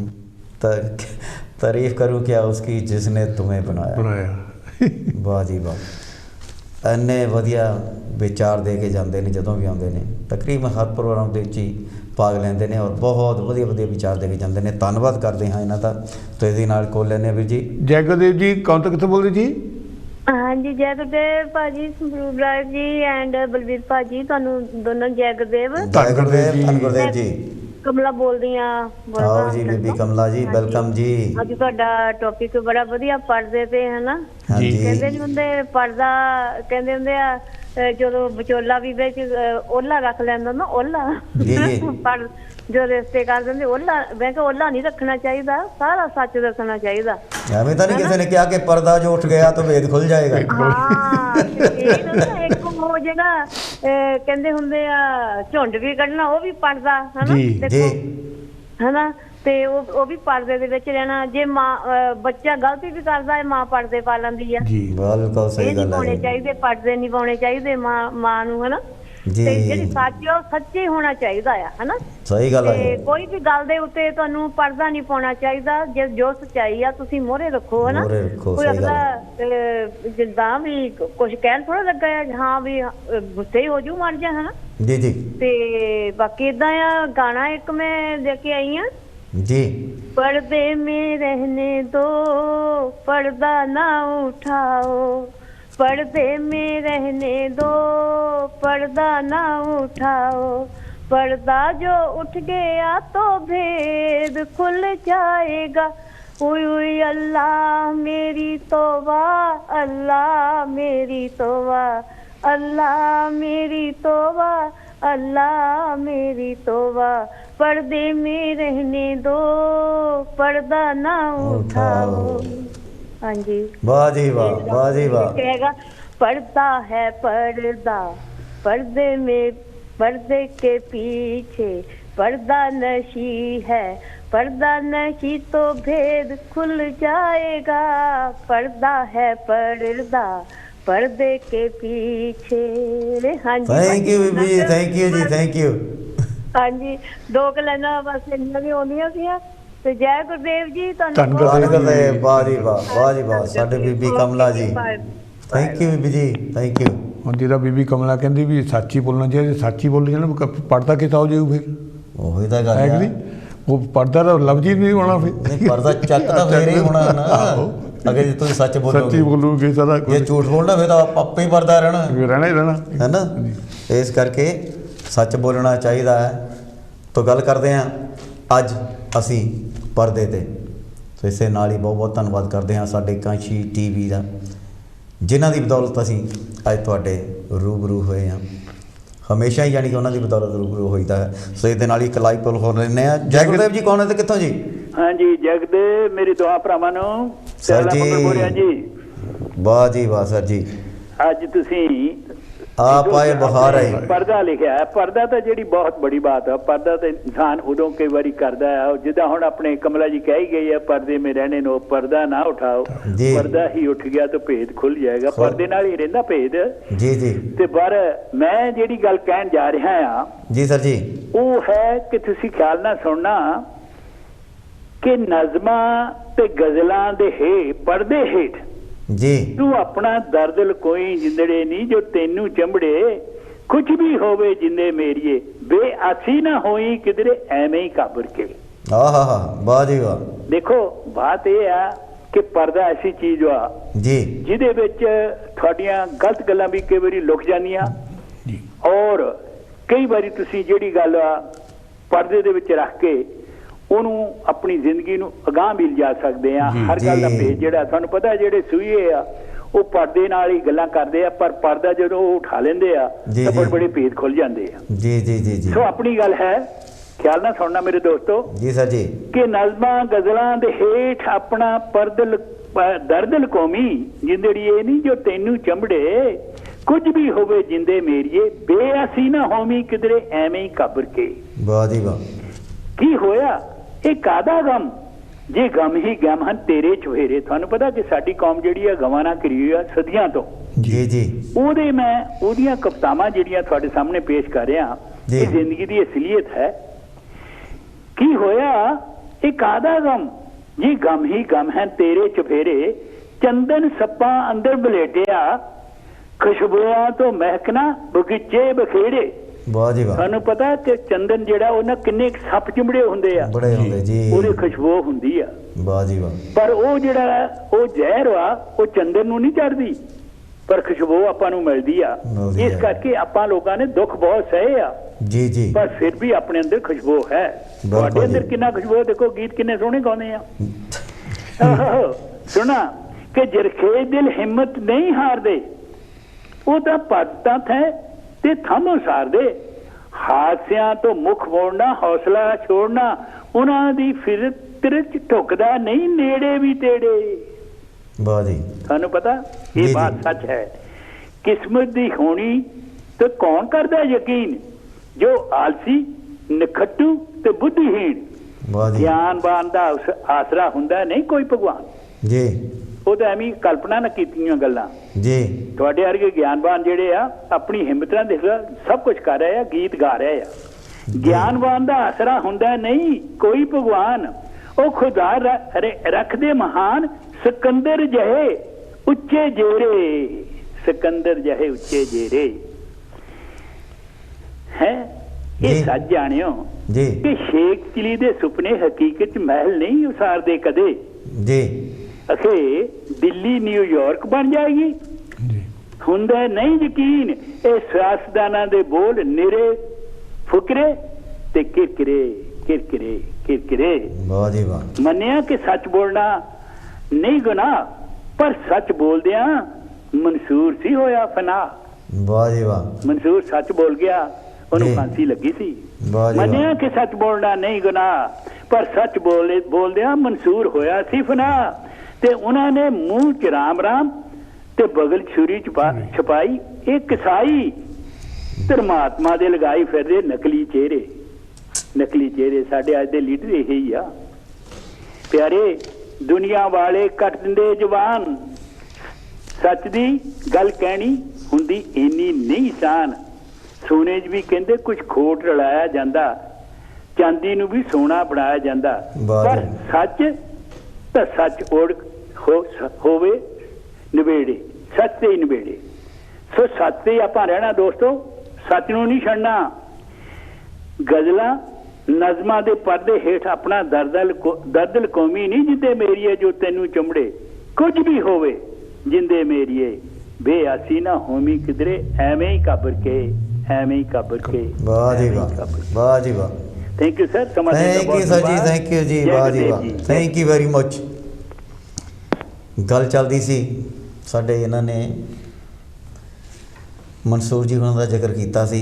तारीफ करूँ क्या उसकी जिसने तुम्हें बनाया। वाह जी वाह। ਇੰਨੇ ਵਧੀਆ ਵਿਚਾਰ ਦੇ ਕੇ ਜਾਂਦੇ ਨੇ ਜਦੋਂ ਵੀ ਆਉਂਦੇ ਨੇ, ਤਕਰੀਬਨ ਹਰ ਪ੍ਰੋਗਰਾਮ ਦੇ ਵਿੱਚ ਹੀ ਭਾਗ ਲੈਂਦੇ ਨੇ ਔਰ ਬਹੁਤ ਵਧੀਆ ਵਧੀਆ ਵਿਚਾਰ ਦੇ ਕੇ ਜਾਂਦੇ ਨੇ। ਧੰਨਵਾਦ ਕਰਦੇ ਹਾਂ ਇਹਨਾਂ ਦਾ। तो ਇਹਦੇ ਨਾਲ ਕੋਲ ਲੈਂਦੇ ਵੀਰ ਜੀ। ਜੈ ਗੁਰਦੇਵ ਜੀ, ਕੌਣ ਤੋਂ ਕਿੱਥੋਂ ਬੋਲਦੇ ਜੀ? ਹਾਂਜੀ ਜੈ ਗੁਰਦੇਵ ਭਾਜੀ, ਸੰਪਰੂਪ ਰਾਏ ਜੀ ਐਂਡ ਬਲਵੀਰ ਭਾਜੀ, ਤੁਹਾਨੂੰ ਦੋਨੋਂ ਜੈ ਗੁਰਦੇਵ। ਜੈ ਗੁਰਦੇਵ, ਧੰਨ ਗੁਰਦੇਵ ਜੀ। ਕਮਲਾ ਬੋਲਦੀ ਆ। ਆਓ ਜੀ ਬੀਬੀ ਕਮਲਾ ਜੀ, ਵੈਲਕਮ ਜੀ। ਅੱਜ ਤੁਹਾਡਾ ਟੌਪਿਕ ਬੜਾ ਵਧੀਆ, ਪਰਦੇ ਤੇ ਹੈ ਨਾ। ਕਹਿੰਦੇ ਨਹੀਂ ਹੁੰਦੇ ਪਰਦਾ, ਕਹਿੰਦੇ ਹੁੰਦੇ ਆ ਜਦੋਂ ਵਿਚੋਲਾ ਵੀ ਵਿੱਚ ਓਲਾ ਰੱਖ ਲੈਂਦਾ ਨਾ, ਓਲਾ ਪਰ ਜੋ ਰਿਸ਼ਤੇ ਕਰ ਦਿੰਦੇ ਓਲਾ, ਮੈਂ ਕਿਹਾ ਓਲਾ ਨਹੀਂ ਰੱਖਣਾ ਚਾਹੀਦਾ, ਸਾਰਾ ਸੱਚ ਦੱਸਣਾ ਚਾਹੀਦਾ। ਐਵੇਂ ਤਾਂ ਨਹੀਂ ਕਿਸੇ ਨੇ ਕਿਹਾ ਕਿ ਪਰਦਾ ਜੋ ਉੱਠ ਗਿਆ ਤਾਂ ਵੇਦ ਖੁੱਲ ਜਾਏਗਾ। ਹਾਂ ਇੱਕ ਉਹ ਜਿਹੜਾ ਕਹਿੰਦੇ ਹੁੰਦੇ ਆ ਝੁੰਡ ਵੀ ਕੱਢਣਾ, ਉਹ ਵੀ ਪਰਦਾ ਹਨਾ, ਦੇਖੋ ਹਨਾ। ਤੇ ਉਹ ਵੀ ਪਰਦੇ ਦੇ ਵਿੱਚ ਰਹਿਣਾ। ਜੇ ਮਾਂ ਬੱਚਾ ਗਲਤੀ ਵੀ ਕਰਦਾ ਹੈ, ਮਾਂ ਪਰਦੇ ਪਾ ਲੈਂਦੀ ਆ। ਬਿਲਕੁਲ ਸਹੀ ਗੱਲ ਹੈ। ਪਾਉਣੇ ਚਾਹੀਦੇ ਪਰਦੇ, ਨਹੀਂ ਪਾਉਣੇ ਚਾਹੀਦੇ ਮਾਂ ਨੂੰ ਹਨਾ। ਤੇ ਜਿਹੜੀ ਸੱਚ ਆ ਉਹ ਸੱਚੇ ਹੋਣਾ ਚਾਹੀਦਾ ਆ ਹਨਾ। ਸਹੀ ਗੱਲ ਹੈ। ਕੋਈ ਵੀ ਗੱਲ ਦੇ ਉੱਤੇ ਤੁਹਾਨੂੰ ਪਰਦਾ ਨਹੀਂ ਪਾਉਣਾ ਚਾਹੀਦਾ। ਜੇ ਜੋ ਸੱਚਾਈ ਆ ਤੁਸੀਂ ਮੋਹਰੇ ਰੱਖੋ ਹਨਾ। ਕੋਈ ਅਗਲਾ ਜਿੱਦਾਂ ਵੀ ਕੁਛ ਕਹਿਣ ਥੋੜਾ ਲੱਗਾ ਆ, ਹਾਂ ਵੀ ਗੁੱਸੇ ਹੋ ਜੂ ਮਰ ਜਾ ਹਨਾ। ਜੀ ਜੀ। ਤੇ ਬਾਕੀ ਏਦਾਂ ਆ, ਗਾਣਾ ਇੱਕ ਮੈਂ ਦੇ ਕੇ ਆਈ ਆ जी। पर्दे में रहने दो, पर्दा ना उठाओ, पर्दे में रहने दो, पर्दा ना उठाओ, पर्दा जो उठ गया तो भेद खुल जाएगा। उई उई अल्लाह मेरी तौबा, अल्लाह मेरी तौबा, अल्लाह मेरी तौबा, अल्लाह मेरी तौबा, पर्दे में रहने दो, पर्दा ना उठाओ। हाँ जी। वाह जी वाह, वाह जी वाह। कहेगा पर्दा है पर्दा, पर्दे में पर्दे के पीछे पर्दा नशी है, पर्दा नशी तो भेद खुल जाएगा। पर्दा है पर्दा, पर्दे के पीछे। हाँ जी। थैंक यू बीबी जी, थैंक यू जी, थैंक यू। हाँ जी, दो कलाना बस इन्ना भी आउंदियां सीआं। ते जय गुरदेव जी, धन्नवाद करदे। वाह जी वाह, वाह जी वाह। साडे बीबी कमला जी, थैंक यू बीबी जी, थैंक यू। ਹੁਣ ਜਿਹਦਾ ਬੀਬੀ ਕਮਲਾ ਕਹਿੰਦੀ ਵੀ ਸੱਚ ਹੀ ਬੋਲਣਾ ਚਾਹੀਦਾ, ਸੱਚ ਹੀ ਬੋਲੀ ਜਾਣਾ, ਪੜਦਾ ਕਿਤਾ ਹੋ ਜਾਊ ਫਿਰ? ਉਹੀ ਤਾਂ ਗੱਲ ਹੈ। ਉਹ ਪਰਦਾ ਦਾ ਲਫ਼ਜ਼ ਹੀ ਨਹੀਂ ਹੋਣਾ ਫਿਰ। ਨਹੀਂ ਪਰਦਾ ਚੱਕ ਤਾਂ ਫੇਰ ਹੀ ਹੋਣਾ ਨਾ, ਅਗਰ ਤੁਸੀਂ ਸੱਚ ਬੋਲੋਗੇ। ਸੱਚੀ ਬੋਲੋਗੇ ਸਾਰਾ। ਜੇ ਝੂਠ ਬੋਲਣਾ ਫਿਰ ਤਾਂ ਆਪੇ ਹੀ ਪਰਦਾ ਰਹਿਣਾ ਹੀ ਰਹਿਣਾ ਹੈ ਨਾ। ਇਸ ਕਰਕੇ ਸੱਚ ਬੋਲਣਾ ਚਾਹੀਦਾ ਹੈ। ਤਾਂ ਗੱਲ ਕਰਦੇ ਹਾਂ ਅੱਜ ਅਸੀਂ ਪਰਦੇ ਤੇ। ਸੋ ਇਸੇ ਨਾਲ ਹੀ ਬਹੁਤ ਬਹੁਤ ਧੰਨਵਾਦ ਕਰਦੇ ਹਾਂ ਸਾਡੇ ਕਾਂਸ਼ੀ ਟੀਵੀ ਦਾ, ਜਿਨ੍ਹਾਂ ਦੀ ਬਦੌਲਤ ਅਸੀਂ ਅੱਜ ਤੁਹਾਡੇ ਰੂਬਰੂ ਹੋਏ ਹਾਂ। ਹਮੇਸ਼ਾ ਹੀ ਯਾਨੀ ਕਿ ਉਹਨਾਂ ਦੀ ਬਦੌਲਤ ਰੂਬਰੂ ਹੋਈਦਾ ਹੈ। ਸੋ ਇਹਦੇ ਨਾਲ ਹੀ ਇੱਕ ਲਾਈਵ ਕੋਲ ਹੋ ਲੈਂਦੇ ਹਾਂ। ਜੈ ਗੁਰਦੇਵ ਜੀ, ਕੌਣ ਹੈ ਤੇ ਕਿੱਥੋਂ ਜੀ? ਹਾਂਜੀ ਜਗਦੇਵ, ਮੇਰੀ ਦੁਆ ਭਰਾਵਾਂ ਨੂੰ ਸਰ ਜੀ। ਵਾਹ ਜੀ ਵਾਹ ਸਰ ਜੀ। ਅੱਜ ਤੁਸੀਂ आप आए बहार आई। पर्दा लिखा है। पर्दा तो जी बहुत बड़ी बात है। पर्दा तो इंसान उदों कई बारी करता है, जिदा हुण अपने कमला जी कही गई है पर्दे में रहने नो, पर्दा ना उठाओ, पर्दा ही उठ गया तो भेद खुल जाएगा। पर्दे नाल ही रहिंदा भेद। जी जी। ते पर मैं जिहड़ी गल कहन जा रहा हां जी सर जी, वो है कि तुसीं ख्याल नाल सुनना कि नज़मां ते गज़लां दे हे पढ़दे हेठ जी तू अपना दर्द लकोई जिंदड़े नी जो तेनू चंबड़े कुछ भी होवे जिंदे मेरिए बेआसी ना होई किधरे एवें ही काबर के। आहा वाह जी वाह। देखो बात यह है कि पर्दा ऐसी चीज वा जी जिहदे विच तुहाडियां गलत गल्लां भी कई बारी लुक जांदियां और कई बारी तुसीं जिहड़ी गल आ पर्दे दे विच रख के ਉਹਨੂੰ ਆਪਣੀ ਜ਼ਿੰਦਗੀ ਨੂੰ ਅਗਾਂਹ ਵੀ ਲਿਜਾ ਸਕਦੇ ਆ। ਹਰ ਗੱਲ ਦਾ ਭੇਦ ਜਿਹੜਾ ਤੁਹਾਨੂੰ ਪਤਾ ਜਿਹੜੇ ਸੂਈਏ ਆ ਉਹ ਪਰਦੇ ਨਾਲ ਹੀ ਗੱਲਾਂ ਕਰਦੇ ਆ, ਪਰ ਪਰਦਾ ਜਦੋਂ ਉਹ ਉਠਾ ਲੈਂਦੇ ਆ ਤਾਂ ਬੜੇ ਬੜੇ ਭੇਦ ਖੁੱਲ ਜਾਂਦੇ ਆ। ਜੀ ਜੀ ਜੀ ਜੀ ਸੋ ਆਪਣੀ ਗੱਲ ਹੈ, ਖਿਆਲ ਨਾਲ ਸੁਣਨਾ ਮੇਰੇ ਦੋਸਤੋ ਜੀ ਸਰ ਜੀ, ਕਿ ਨਜ਼ਮਾਂ ਗਜ਼ਲਾਂ ਦੇ ਹੇਠ ਆਪਣਾ ਦਰਦ ਲਕੋਮੀ ਜਿੰਦੜੀ ਇਹ ਨਹੀਂ ਜੋ ਤੈਨੂੰ ਚੰਬੜੇ ਕੁਝ ਵੀ ਹੋਵੇ ਜਿੰਦੇ ਮੇਰੀਏ ਬੇਅਸੀ ਨਾ ਹੋਵੀਂ ਕਿਧਰੇ ਐਵੇਂ ਹੀ ਕਾਬਰ ਕੇ। ਵਾਹ ਜੀ ਵਾਹ। ਕੀ ਹੋਇਆ ਇਹ ਕਾਦਾ ਗਮ ਜੇ ਗਮ ਹੀ ਗਮ ਹਨ ਤੇਰੇ ਚੁਹੇਰੇ। ਤੁਹਾਨੂੰ ਪਤਾ ਕਿ ਸਾਡੀ ਕੌਮ ਜਿਹੜੀ ਆ ਗਵਾਂ ਨਾਲ ਘਿਰੀ ਹੋਈ ਆ ਸਦੀਆਂ ਤੋਂ। ਜੀ ਜੀ ਉਹਦੇ ਮੈਂ ਉਹਦੀਆਂ ਕਵਿਤਾਵਾਂ ਜਿਹੜੀਆਂ ਤੁਹਾਡੇ ਸਾਹਮਣੇ ਪੇਸ਼ ਕਰ ਰਿਹਾ ਇਹ ਜ਼ਿੰਦਗੀ ਦੀ ਅਸਲੀਅਤ ਹੈ। ਕੀ ਹੋਇਆ ਇਹ ਕਾਦਾ ਗਮ ਜੇ ਗਮ ਹੀ ਗਮ ਹੈ ਤੇਰੇ ਚੁਫੇਰੇ ਚੰਦਨ ਸੱਪਾਂ ਅੰਦਰ ਬਲੇਟਿਆ ਖੁਸ਼ਬੂਆਂ ਤੋਂ ਮਹਿਕਣਾ ਬਗੀਚੇ ਬਖੇੜੇ। ਵਾਹ ਜੀ ਵਾਹ। ਤੁਹਾਨੂੰ ਪਤਾ ਕਿ ਚੰਦਨ ਜਿਹੜਾ ਉਹਨਾਂ ਕਿੰਨੇ ਸੱਪ ਚਿੰਬੜੇ ਹੁੰਦੇ ਆ, ਬੜੇ ਹੁੰਦੇ ਜੀ, ਉਹਦੀ ਖੁਸ਼ਬੂ ਹੁੰਦੀ ਆ। ਵਾਹ ਜੀ ਵਾਹ। ਪਰ ਉਹ ਜਿਹੜਾ ਉਹ ਜ਼ਹਿਰ ਆ ਉਹ ਚੰਦਨ ਨੂੰ ਨਹੀਂ ਚੜਦੀ, ਪਰ ਖੁਸ਼ਬੂ ਆਪਾਂ ਨੂੰ ਮਿਲਦੀ ਆ। ਇਸ ਕਰਕੇ ਆਪਾਂ ਲੋਕਾਂ ਨੇ ਦੁੱਖ ਬਹੁਤ ਸਹੇ ਆ ਜੀ ਜੀ, ਪਰ ਫਿਰ ਵੀ ਆਪਣੇ ਅੰਦਰ ਖੁਸ਼ਬੂ ਹੈ। ਤੁਹਾਡੇ ਅੰਦਰ ਕਿੰਨਾ ਖੁਸ਼ਬੂ, ਦੇਖੋ ਗੀਤ ਕਿੰਨੇ ਸੋਹਣੇ ਗਾਉਂਦੇ ਆ। ਸੁਣਾ ਕਿ ਜਰਖੇ ਦਿਲ ਹਿੰਮਤ ਨਹੀਂ ਹਾਰਦੇ ਉਹ ਤਾਂ ਪੱਤਾਂ ਥੈ ਤੇ ਥੰਮ ਉਸਾਰਦੇ ਹਾਸਿਆਂ ਤੋਂ ਮੁਖ ਮੋੜਨਾ ਹੌਸਲਾ ਛੋੜਨਾ ਉਹਨਾਂ ਦੀ ਫਿਰਤ ਢੁਕਦਾ ਨਹੀਂ ਨੇੜੇ ਵੀ ਤੇੜੇ। ਵਾਹ ਜੀ। ਤੁਹਾਨੂੰ ਪਤਾ ਇਹ ਬਾਤ ਸੱਚ ਹੈ। ਕਿਸਮਤ ਦੀ ਹੋਣੀ ਤੇ ਕੌਣ ਕਰਦਾ ਯਕੀਨ ਜੋ ਆਲਸੀ ਨਖੱਟੂ ਤੇ ਬੁੱਧੀਹੀਣ। ਵਾਹ ਜੀ। ਗਿਆਨਵਾਨ ਦਾ ਆਸਰਾ ਹੁੰਦਾ ਨਹੀਂ ਕੋਈ ਭਗਵਾਨ ਜੀ। ਉਹ ਤਾਂ ਐਵੇਂ ਕਲਪਨਾ ਨਾ ਕੀਤੀਆਂ ਗੱਲਾਂ ਜੀ। ਤੁਹਾਡੇ ਵਰਗੇ ਗਿਆਨਵਾਨ ਜਿਹੜੇ ਆ ਆਪਣੀ ਹਿੰਮਤ ਨਾਲ ਦੇਖ ਸਭ ਕੁਝ ਕਰ ਰਹੇ ਆ, ਗੀਤ ਗਾ ਰਹੇ ਆ। ਗਿਆਨਵਾਨ ਦਾ ਆਸਰਾ ਹੁੰਦਾ ਨਹੀਂ ਕੋਈ ਭਗਵਾਨ ਉਹ ਖੁਦਾ ਰੱਖਦੇ ਮਹਾਨ ਸਿਕੰਦਰ ਜਿਹੇ ਉੱਚੇ ਜੇਰੇ। ਸਿਕੰਦਰ ਜਿਹੇ ਉੱਚੇ ਜੇਰੇ ਹੈ। ਇਹ ਸੱਚ ਜਾਣਿਓ ਕਿ ਸ਼ੇਖ ਚਿਲੀ ਦੇ ਸੁਪਨੇ ਹਕੀਕਤ ਮਹਿਲ ਨਹੀਂ ਉਸਾਰਦੇ ਕਦੇ ਜੀ। ਅਖੇ ਦਿੱਲੀ ਨਿਊਯਾਰਕ ਬਣ ਜਾਏਗੀ ਹੁੰਦਾ ਨਹੀਂ ਯਕੀਨ। ਇਹ ਸਿਆਸਤਦਾਨਾਂ ਦੇ ਬੋਲ ਨਿਰੇ ਫੁਕਰੇ ਤੇ ਕਿਰਕਿਰੇ ਕਿਰਕਿਰੇ ਕਿਰਕਿਰੇ। ਵਾਹ ਜੀ ਵਾਹ। ਮੰਨਿਆ ਕਿ ਸੱਚ ਬੋਲਣਾ ਨਹੀਂ ਗੁਨਾਹ ਪਰ ਸੱਚ ਬੋਲਦਿਆਂ ਮਨਸੂਰ ਸੀ ਹੋਇਆ ਫਨਾ। ਵਾਹ ਜੀ ਵਾਹ। ਮਨਸੂਰ ਸੱਚ ਬੋਲ ਗਿਆ, ਉਹਨੂੰ ਫਾਂਸੀ ਲੱਗੀ ਸੀ। ਮੰਨਿਆ ਕਿ ਸੱਚ ਬੋਲਣਾ ਨਹੀਂ ਗੁਨਾਹ ਪਰ ਸੱਚ ਬੋਲਦਿਆਂ ਮਨਸੂਰ ਹੋਇਆ ਸੀ ਫਨਾ। ਤੇ ਉਹਨਾਂ ਨੇ ਮੂੰਹ ਚ ਰਾਮ ਰਾਮ ਤੇ ਬਗਲ ਛੁਰੀ ਛਪਾਈ ਇਹ ਕਸਾਈ ਧਰਮਾਤਮਾ ਦੇ ਲਗਾਈ ਫਿਰਦੇ ਨਕਲੀ ਚਿਹਰੇ। ਨਕਲੀ ਚਿਹਰੇ ਸਾਡੇ ਅੱਜ ਦੇ ਲੀਡਰ ਇਹ ਹੀ ਆ ਪਿਆਰੇ। ਦੁਨੀਆ ਵਾਲੇ ਕੱਟ ਦਿੰਦੇ ਜਵਾਨ ਸੱਚ ਦੀ ਗੱਲ ਕਹਿਣੀ ਹੁੰਦੀ ਇੰਨੀ ਨਹੀਂ ਆਸਾਨ। ਸੋਨੇ 'ਚ ਵੀ ਕਹਿੰਦੇ ਕੁਝ ਖੋਟ ਰਲਾਇਆ ਜਾਂਦਾ, ਚਾਂਦੀ ਨੂੰ ਵੀ ਸੋਨਾ ਬਣਾਇਆ ਜਾਂਦਾ, ਪਰ ਸੱਚ ਤਾਂ ਸੱਚ ਓੜ ਹੋਵੇ ਨਿਬੇੜੇ, ਸੱਚ ਤੇ ਹੀ ਨਿਬੇੜੇ। ਸੋ ਸੱਚ ਤੇ ਆਪਾਂ ਰਹਿਣਾ ਦੋਸਤੋ, ਸੱਚ ਨੂੰ ਨਹੀਂ ਛੱਡਣਾ। ਗਜ਼ਲਾਂ ਨਜ਼ਮਾਂ ਦੇ ਪਰਦੇ ਹੇਠ ਆਪਣਾ ਦਰਦ ਲਕੋਮੀ ਨਹੀਂ ਜਿੰਦੇ ਮੇਰੀਏ ਜੋ ਤੈਨੂੰ ਚੰਬੜੇ ਕੁਝ ਵੀ ਹੋਵੇ ਜਿੰਦੇ ਮੇਰੀਏ ਬੇਆਸੀ ਨਾ ਹੋਮੀ ਕਿਧਰੇ ਐਵੇਂ ਹੀ ਕਾਬਰ ਕੇ ਐਵੇਂ ਹੀ ਕਾਬਰ ਕੇ। ਵਾਹ ਜੀ ਵਾਹ। ਵਾਹ ਜੀ ਵਾਹ। Thank you sir. Thank you sir ਜੀ, ਥੈਂਕ ਯੂ ਜੀ। ਵਾਹ ਜੀ ਵਾਹ, ਥੈਂਕ ਯੂ ਵੈਰੀ ਮਚ। ਗੱਲ ਚੱਲਦੀ ਸੀ ਸਾਡੇ ਇਹਨਾਂ ਨੇ ਮਨਸੂਰ ਜੀ ਉਹਨਾਂ ਦਾ ਜ਼ਿਕਰ ਕੀਤਾ ਸੀ।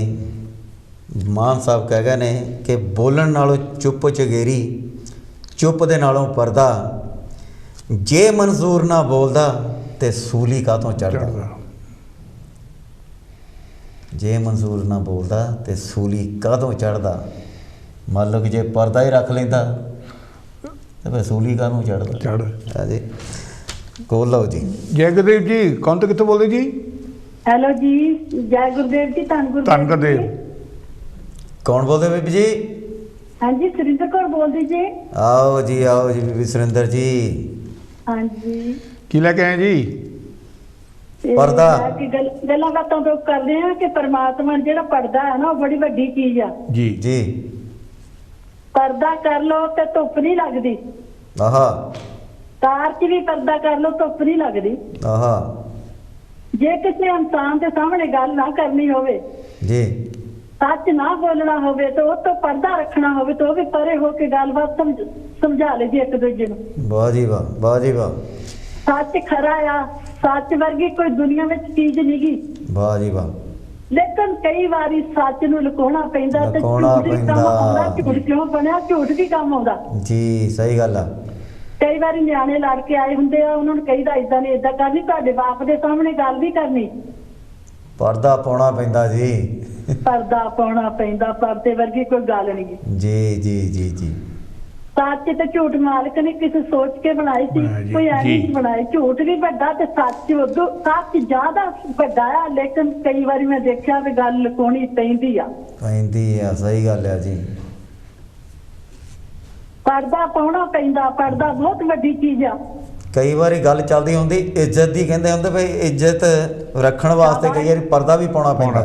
ਮਾਨ ਸਾਹਿਬ ਕਹਿ ਗਏ ਨੇ ਕਿ ਬੋਲਣ ਨਾਲੋਂ ਚੁੱਪ ਚਗੇਰੀ ਚੁੱਪ ਦੇ ਨਾਲੋਂ ਪਰਦਾ ਜੇ ਮਨਸੂਰ ਨਾ ਬੋਲਦਾ ਤੇ ਸੂਲੀ ਕਾਹਤੋਂ ਚੜਦਾ। ਜੇ ਮਨਸੂਰ ਨਾ ਬੋਲਦਾ ਤੇ ਸੂਲੀ ਕਾਹਤੋਂ ਚੜਦਾ। ਮੰਨ ਲਓ ਕਿ ਜੇ ਪਰਦਾ ਹੀ ਰੱਖ ਲੈਂਦਾ ਤੇ ਫਿਰ ਸੂਲੀ ਕਾਹਨੂੰ ਚੜਦਾ। ਹਾਂਜੀ ਕੋਲ ਲਓ ਜੀ। ਜੈ ਗੁਰਦੇਵ ਜੀ, ਕੌਣ ਤੋਂ ਕਿੱਥੋਂ ਬੋਲਦੇ ਜੀ? ਹੈਲੋ ਜੀ, ਜੈ ਗੁਰਦੇਵ ਜੀ। ਧੰਨ ਗੁਰਦੇਵ। ਧੰਨ ਗੁਰਦੇਵ। ਕੌਣ ਬੋਲਦੇ ਬੀਬੀ ਜੀ? हाँ जी सुरिंदर कौर बोल दीजिए। आओ जी बीबी सुरिंदर जी। हाँ जी की लेके आए जी? पर्दा गल्लां बातां तो कर रहे हैं कि परमात्मा जेड़ा पर्दा है ना वो बड़ी वड्डी चीज है जी जी। पर्दा कर लो तो धुप नहीं लगदी। आहा। तार च भी पर्दा कर लो धुप नहीं लगदी। आहा। जे किसी इंसान के सामने गल ना करनी होवे जी, सच ना बोलना होवे तो वो तो पर्दा रखना होवे तो भी परे होके गलबात समझा ले जी एक दूजे नूं। वाह जी वाह, वाह जी वाह। सच खरा आ, सच वर्गी कोई दुनिया में चीज नहीं गी। वाह जी वाह। लेकिन कई बारी सच नूं लुकाउणा पैंदा ते लुकाउणा झूठ भी काम आउंदा। झूठ क्यों बनया? झूठ भी काम आउंदा जी, सही गल आ। कई बारी नियाणे लड़ के आए हुंदे आ, उन्हां नूं कहीदा इदां नहीं इदां करनी, तुहाडे बाप दे सामने गल नहीं करनी। पर्दा पाउणा पैंदा जी। पर्दा पाउणा पैंदा, पर्दे वर्गी कोई गल नहीं जी जी जी जी। सच ते झूठ मालिक ने किसी सोच के बनाई थी, कोई ऐसी नहीं बनाई। झूठ भी बड़ा ते सच उदों सच ज्यादा बड़ा है, लेकिन कई बारी मैं देखा भी गल लुकाउणी पैंदी आ। सही गल है जी। पर्दा पाउणा पैंदा, पर्दा बहुत वड्डी चीज आ। कई बारी गल चलदी हुंदी इज्जत दी, कहंदे हुंदे भाई इज्जत रखण वास्ते कई बारी पर्दा भी पाउणा पैंदा।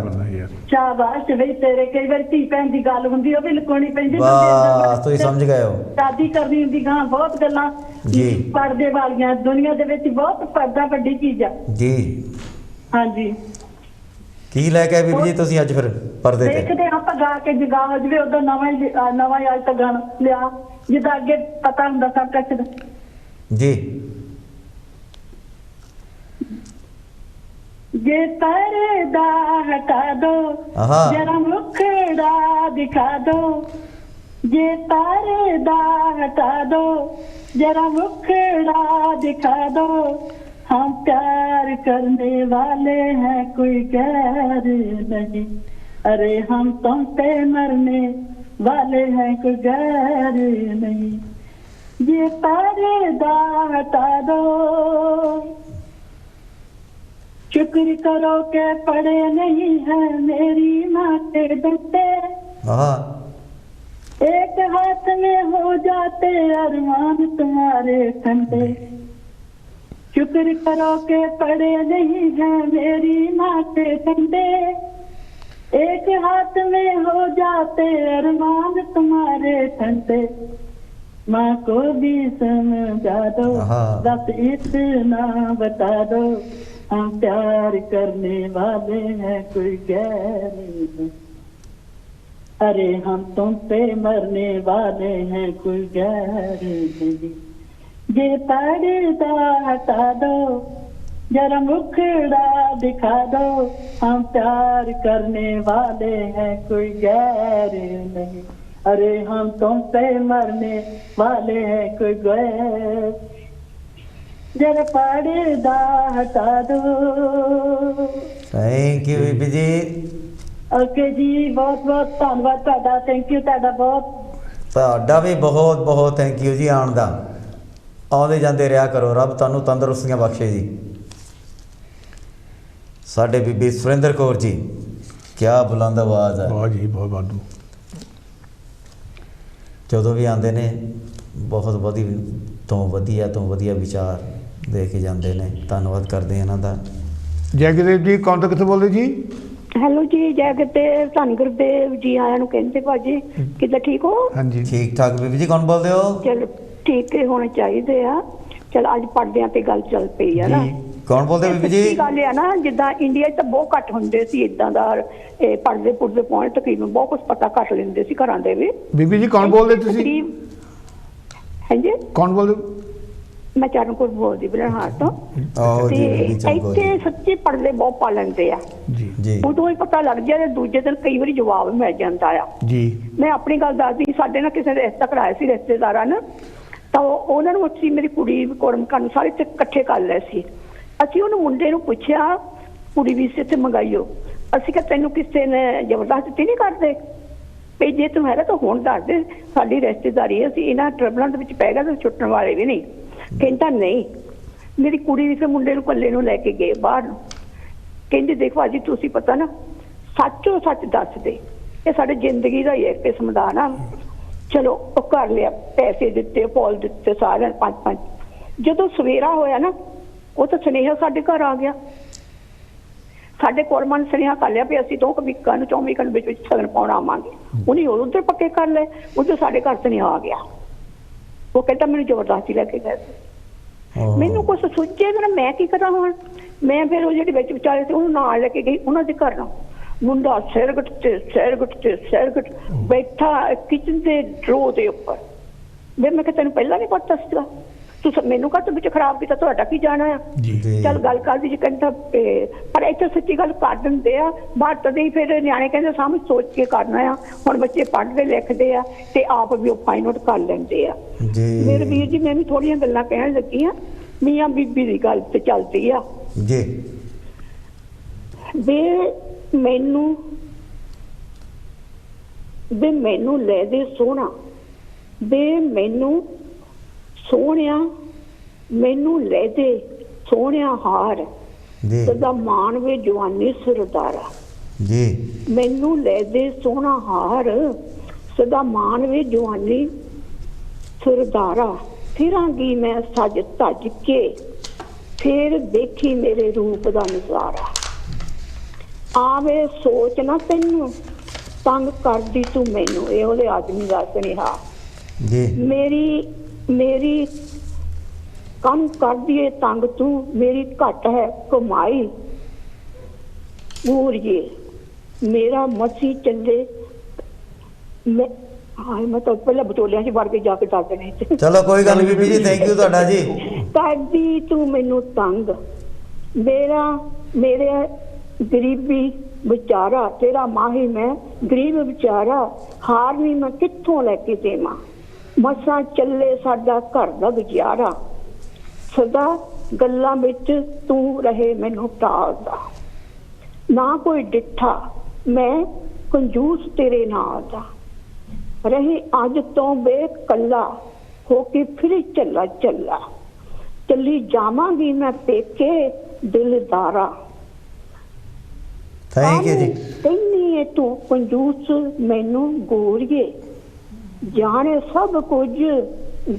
शाबाश बई तेरे। कई बार धी भैन दी गल हुंदी, ओ भी लुकाउणी पैंदी। बस तुसीं समझ गए हो। शादी करनी हुंदी गां बहुत गल्लां जी पर्दे वालियां। दुनिया दे विच बहुत पर्दा वड्डी चीज आ जी। हाँ जी। की लैके बीबी जी तुसीं अज फिर पर्दे ते? देखदे आपां गा के जगा जवे उदा नवां ही अज तक गाना लिया जिदा अगे पता हुंदा सब कुछ दा जी। जे पर्दा हटा दो जरा मुखड़ा दिखा दो, जे पर्दा हटा दो जरा मुखड़ा दिखा दो, हम प्यार करने वाले हैं कोई गैर नहीं, अरे हम तुम पे मरने वाले हैं कोई गैर नहीं, ये पर्दा हटा दो। शुक्र करो के पड़े नहीं है मेरी माँ के डंडे, एक हाथ में हो जाते अरमान तुम्हारे ठंडे। शुक्र करो के पड़े नहीं है मेरी माँ के डंडे, एक हाथ में हो जाते अरमान तुम्हारे ठंडे। माँ को भी समझा दो, बस इतना बता दो, हम प्यार करने वाले हैं कोई गैर नहीं, अरे हम तुम पे मरने वाले हैं कोई गैर नहीं। ये पर्दा हटा दो जरा मुखड़ा दिखा दो, हम प्यार करने वाले हैं कोई गैर नहीं, अरे हम तुम पे मरने वाले हैं कोई गैर, जरा पर्दा हटा दो। थैंक यू बीबी जी। ओके जी, बहुत बहुत धन्यवाद ਤੁਹਾਡਾ। थैंक यू ਤੁਹਾਡਾ बहुत। ਤੁਹਾਡਾ ਵੀ ਬਹੁਤ ਬਹੁਤ थैंक यू जी ਆਉਣ ਦਾ। ਆਉਂਦੇ ਜਾਂਦੇ ਰਿਹਾ ਕਰੋ, ਰੱਬ ਤੁਹਾਨੂੰ ਤੰਦਰੁਸਤੀਆਂ ਬਖਸ਼ੇ ਜੀ। ਸਾਡੇ ਬੀਬੀ ਸੁਰਿੰਦਰ ਕੌਰ ਜੀ, क्या बुलंद आवाज़ है। बहुत जी बहुत वाधू। ਜਦੋਂ ਵੀ ਆਉਂਦੇ ਨੇ ਬਹੁਤ ਵਧੀਆ ਤੋਂ ਵਧੀਆ ਵਿਚਾਰ ਦੇ ਕੇ ਜਾਂਦੇ ਨੇ। ਧੰਨਵਾਦ ਕਰਦੇ ਇਹਨਾਂ ਦਾ। ਜੈ ਗੁਰਦੇਵ ਜੀ, ਕੌਣ ਤੋਂ ਕਿੱਥੋਂ ਬੋਲਦੇ ਜੀ? ਹੈਲੋ ਜੀ, ਜੈ ਗੁਰਦੇਵ, ਧੰਨ ਗੁਰਦੇਵ ਜੀ ਆਇਆਂ ਨੂੰ ਕਹਿੰਦੇ ਭਾਜੀ। ਕਿੱਦਾਂ ਠੀਕ ਹੋ? ਹਾਂਜੀ ਠੀਕ ਠਾਕ। ਬੀਬੀ ਜੀ ਕੌਣ ਬੋਲਦੇ ਹੋ? ਚਲੋ ਠੀਕ ਹੀ ਹੋਣੇ ਚਾਹੀਦੇ ਆ। ਚਲ ਅੱਜ ਪਰਦਿਆਂ ਤੇ ਗੱਲ ਚੱਲ ਪਈ ਆ ਨਾ। ਕੌਣ ਬੋਲਦੇ ਬੀਬੀ ਜੀ? ਗੱਲ ਆ ਨਾ, ਜਿੱਦਾਂ ਇੰਡੀਆ 'ਚ ਤਾਂ ਬਹੁਤ ਘੱਟ ਹੁੰਦੇ ਸੀ ਇਦਾਂ ਦਾ ਪਰਦੇ ਪੁਰਦੇ ਪਾਉਣ, ਤਕਰੀਬਨ ਬਹੁਤ ਕੁਝ ਪਤਾ ਘੱਟ ਲੈਂਦੇ ਸੀ ਘਰਾਂ ਦੇ ਵੀ। ਬੀਬੀ ਜੀ ਕੌਣ ਬੋਲਦੇ ਤੁਸੀਂ? ਹਾਂਜੀ ਕੌਣ ਬੋਲਦੇ? ਮੈਂ ਚਰਨਪੁਰ ਬੋਲਦੀ ਬਲਹਾਰ ਤੋਂ। ਇੱਥੇ ਸੱਚੇ ਪਰਦੇ ਬਹੁਤ ਪਾ ਲੈਂਦੇ ਆ ਜੀ। ਉਦੋਂ ਹੀ ਪਤਾ ਲੱਗ ਜਾਂਦਾ, ਦੂਜੇ ਦਿਨ ਕਈ ਵਾਰੀ ਜਵਾਬ ਮਿਲ ਜਾਂਦਾ ਆ ਜੀ। ਮੈਂ ਆਪਣੀ ਗੱਲ ਦੱਸਦੀ, ਸਾਡੇ ਨਾਲ ਕਿਸੇ ਨੇ ਰਿਸ਼ਤਾ ਕਰਾਇਆ ਸੀ ਰਿਸ਼ਤੇਦਾਰਾਂ ਨੇ, ਤਾਂ ਉਹਨਾਂ ਨੂੰ ਅਸੀਂ ਮੇਰੀ ਕੁੜੀ ਕੁੜਮ ਕਰਨ ਸਾਰੇ ਇਕੱਠੇ ਕਰ ਲਏ ਸੀ। ਅਸੀਂ ਉਹਨੂੰ ਮੁੰਡੇ ਨੂੰ ਪੁੱਛਿਆ, ਕੁੜੀ ਵੀ ਇੱਥੇ ਮੰਗਾਈਓ। ਅਸੀਂ ਕਿਹਾ ਤੈਨੂੰ ਕਿਸੇ ਨੇ ਜ਼ਬਰਦਸਤੀ ਨਹੀਂ ਕਰਦੇ ਵੀ ਜੇ ਤੂੰ ਹੈਗਾ ਤਾਂ ਹੁਣ ਦੱਸ ਦੇ, ਸਾਡੀ ਰਿਸ਼ਤੇਦਾਰੀ, ਅਸੀਂ ਇਹਨਾਂ ਟਰਬਲਾਂ ਦੇ ਵਿੱਚ ਪੈ ਗਏ ਤਾਂ ਛੁੱਟਣ ਵਾਲੇ ਵੀ ਨਹੀਂ। ਕਹਿੰਦਾ ਨਹੀਂ। ਮੇਰੀ ਕੁੜੀ ਵੀ ਫਿਰ ਮੁੰਡੇ ਨੂੰ ਇਕੱਲੇ ਨੂੰ ਲੈ ਕੇ ਗਏ ਬਾਹਰ। ਕਹਿੰਦੇ ਦੇਖ ਭਾਜੀ ਤੁਸੀਂ ਪਤਾ ਨਾ, ਸੱਚੋ ਸੱਚ ਦੱਸ ਦੇ, ਇਹ ਸਾਡੀ ਜ਼ਿੰਦਗੀ ਦਾ ਹੀ ਇੱਕ ਕਿਸਮ ਦਾ ਨਾ ਚਲੋ ਉਹ ਕਰ ਲਿਆ, ਪੈਸੇ ਦਿੱਤੇ, ਫੁੱਲ ਦਿੱਤੇ ਸਾਰਿਆਂ ਨੂੰ 5-5। ਜਦੋਂ ਸਵੇਰਾ ਹੋਇਆ ਨਾ, ਉਹ ਤਾਂ ਸੁਨੇਹਾ ਸਾਡੇ ਘਰ ਆ ਗਿਆ। ਸਾਡੇ ਕੋਲ ਮਨ ਸੁਨੇਹਾ ਕਰ ਲਿਆ ਵੀ ਅਸੀਂ 2 ਵੀਕਾਂ ਨੂੰ 4 ਵੀਕਾਂ ਵਿੱਚ ਸਗਨ ਪਾਉਣ ਆਵਾਂਗੇ। ਉਹਨੇ ਉਧਰ ਪੱਕੇ ਕਰ ਲਏ, ਉਧਰ ਸਾਡੇ ਘਰ ਸੁਨੇਹਾ ਆ ਗਿਆ। ਉਹ ਕਹਿੰਦਾ ਮੈਨੂੰ ਜ਼ਬਰਦਸਤੀ ਲੈ ਕੇ ਗਏ। ਮੈਨੂੰ ਕੁਛ ਸੋਚੇ ਨਾ, ਮੈਂ ਕੀ ਕਰਾਂ ਹੁਣ। ਮੈਂ ਫਿਰ ਉਹ ਜਿਹੜੇ ਵਿੱਚ ਵਿਚਾਰੇ ਸੀ ਉਹਨੂੰ ਨਾਲ ਲੈ ਕੇ ਗਈ ਉਹਨਾਂ ਦੇ ਘਰ। ਮੁੰਡਾ ਸਿਰਗਟ ਬੈਠਾ ਕਿਚਨ ਦੇ ਡਰੋ ਦੇ ਉੱਪਰ। ਮੈਂ ਕਿਹਾ ਤੈਨੂੰ ਪਹਿਲਾਂ ਨਹੀਂ ਪਤਾ ਸੀਗਾ, ਤੂੰ ਮੈਨੂੰ ਘਰ ਵਿੱਚ ਖਰਾਬ ਕੀਤਾ, ਤੁਹਾਡਾ ਕੀ ਜਾਣਾ ਆ। ਚੱਲ ਗੱਲ ਕਰਦੀ ਜੀ, ਕਹਿੰਦਾ ਪਰ ਇੱਥੇ ਸੱਚੀ ਗੱਲ ਕਰ ਦਿੰਦੇ ਆ ਬਾਤ ਦੇ। ਫਿਰ ਨਿਆਣੇ ਕਹਿੰਦੇ ਸਾਹਮਣੇ ਸੋਚ ਕੇ ਕਰਨਾ ਆ। ਹੁਣ ਬੱਚੇ ਪੜ੍ਹਦੇ ਲਿਖਦੇ ਆ ਤੇ ਆਪ ਵੀ ਉਹ ਫਾਈਨ ਆਊਟ ਕਰ ਲੈਂਦੇ ਆ। ਮੇਰੇ ਵੀਰ ਜੀ ਮੈਂ ਵੀ ਥੋੜੀਆਂ ਗੱਲਾਂ ਕਹਿਣ ਲੱਗੀ ਆ। ਮੀਆਂ ਬੀਬੀ ਦੀ ਗੱਲ ਤੇ ਚੱਲਦੀ ਆ ਜੀ। ਮੈਨੂੰ ਲੈ ਦੇ ਸੋਹਣਾ, ਮੈਨੂੰ ਸੋਹਣਿਆ, ਮੈਨੂੰ ਲੈ ਦੇ ਸੋਹਣਿਆ ਹਾਰ, ਸਦਾ ਮਾਣ ਵੇ ਜਵਾਨੀ ਸਰਦਾਰਾ। ਮੈਨੂੰ ਲੈ ਦੇ ਸੋਹਣਾ ਹਾਰ, ਸਦਾ ਮਾਣ ਵੇ ਜਵਾਨੀ ਸਰਦਾਰਾ। ਫਿਰਾਂਗੀ ਮੈਂ ਸੱਜ ਧੱਜ ਕੇ, ਫੇਰ ਦੇਖੀ ਮੇਰੇ ਰੂਪ ਦਾ ਨਜ਼ਾਰਾ। ਆਵੇ ਸੋਚ ਨਾ ਤੈਨੂੰ, ਤੰਗ ਕਰਦੀ ਤੂੰ ਮੈਨੂੰ। ਇਹ ਉਹਦੇ ਆਦਮੀ ਦਾ ਸੁਨੇਹਾ। ਮੇਰੀ ਕੰਮ ਕਰਦੀ ਏ ਤੰਗ ਤੂੰ, ਮੇਰੀ ਘੱਟ ਹੈ ਕਮਾਈ। ਬੂਰੀਏ ਮੇਰਾ ਮਸੀ ਚੱਲੇ। ਮੈਂ ਤਾਂ ਪਹਿਲਾਂ ਬਟੋਲਿਆਂ 'ਚ ਵੜ ਕੇ ਜਾ ਕੇ ਦੱਸ ਦੇਣੇ। ਚਲੋ ਕੋਈ ਗੱਲ ਨਹੀਂ ਬੀਬੀ ਜੀ, ਥੈਂਕ ਯੂ ਤੁਹਾਡਾ ਜੀ। ਕਰਦੀ ਤੂੰ ਮੈਨੂੰ ਤੰਗ, ਮੇਰੇ ਗਰੀਬੀ ਵਿਚਾਰਾ, ਤੇਰਾ ਮਾਹੀ ਮੈਂ ਗਰੀਬ ਵਿਚਾਰਾ। ਹਾਰ ਵੀ ਮੈਂ ਕਿੱਥੋਂ ਲੈ ਕੇ ਦੇਵਾਂ, ਮਸਾਂ ਚੱਲੇ ਸਾਡਾ ਘਰ ਦਾ ਗੁਜ਼ਾਰਾ। ਸਦਾ ਗੱਲਾਂ ਵਿੱਚ ਤੂੰ ਰਹੇ ਮੈਨੂੰ ਟਾਲਦਾ, ਨਾ ਕੋਈ ਡਿੱਠਾ ਮੈਂ ਕੰਜੂਸ ਤੇਰੇ ਨਾਲ ਦਾ। ਰਹੇ ਅੱਜ ਤੋਂ ਬੇਕੱਲਾ ਹੋ ਕੇ ਫਿਰ ਚੱਲਾ ਚੱਲੀ ਜਾਵਾਂਗੀ ਮੈਂ ਪੇਕੇ ਦਿਲਦਾਰਾ। ਥੈਂਕ ਯੂ ਜੀ। ਕਹਿੰਦੀ ਏ ਤੂੰ ਕੰਜੂਸ ਮੈਨੂੰ ਗੋਰੀਏ, ਜਾਣੇ ਸਭ ਕੁਝ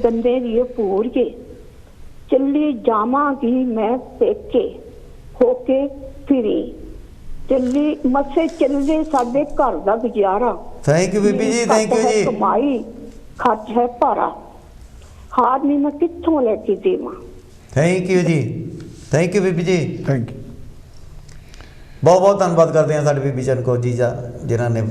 ਗੰਦੇ ਦੀ ਪੂਰੀਏ। ਚੱਲੀ ਜਾਵਾਂਗੀ ਮੈਂ ਪੇਕੇ ਹੋ ਕੇ ਫਿਰੀ, ਚੱਲੀ ਮੱਸੇ ਚੱਲੇ ਸਾਡੇ ਘਰ ਦਾ ਗੁਜ਼ਾਰਾ। ਥੈਂਕ ਯੂ ਬੀਬੀ ਜੀ, ਥੈਂਕ ਯੂ ਜੀ। ਕਮਾਈ ਖਰਚ ਹੈ ਭਾਰਾ, ਹਾਰ ਨਹੀਂ ਮੈਂ ਕਿੱਥੋਂ ਲੈ ਕੇ ਦੇਵਾਂ। ਥੈਂਕ ਯੂ ਜੀ, ਥੈਂਕ ਯੂ ਬੀਬੀ ਜੀ, ਥੈਂਕ ਯੂ। ਬਹੁਤ ਬਹੁਤ ਧੰਨਵਾਦ ਕਰਦੇ ਹਾਂ ਸਾਡੇ ਬੀਬੀ ਚੰਕੋ ਜੀ ਦਾ, ਜਿਨ੍ਹਾਂ ਨੇ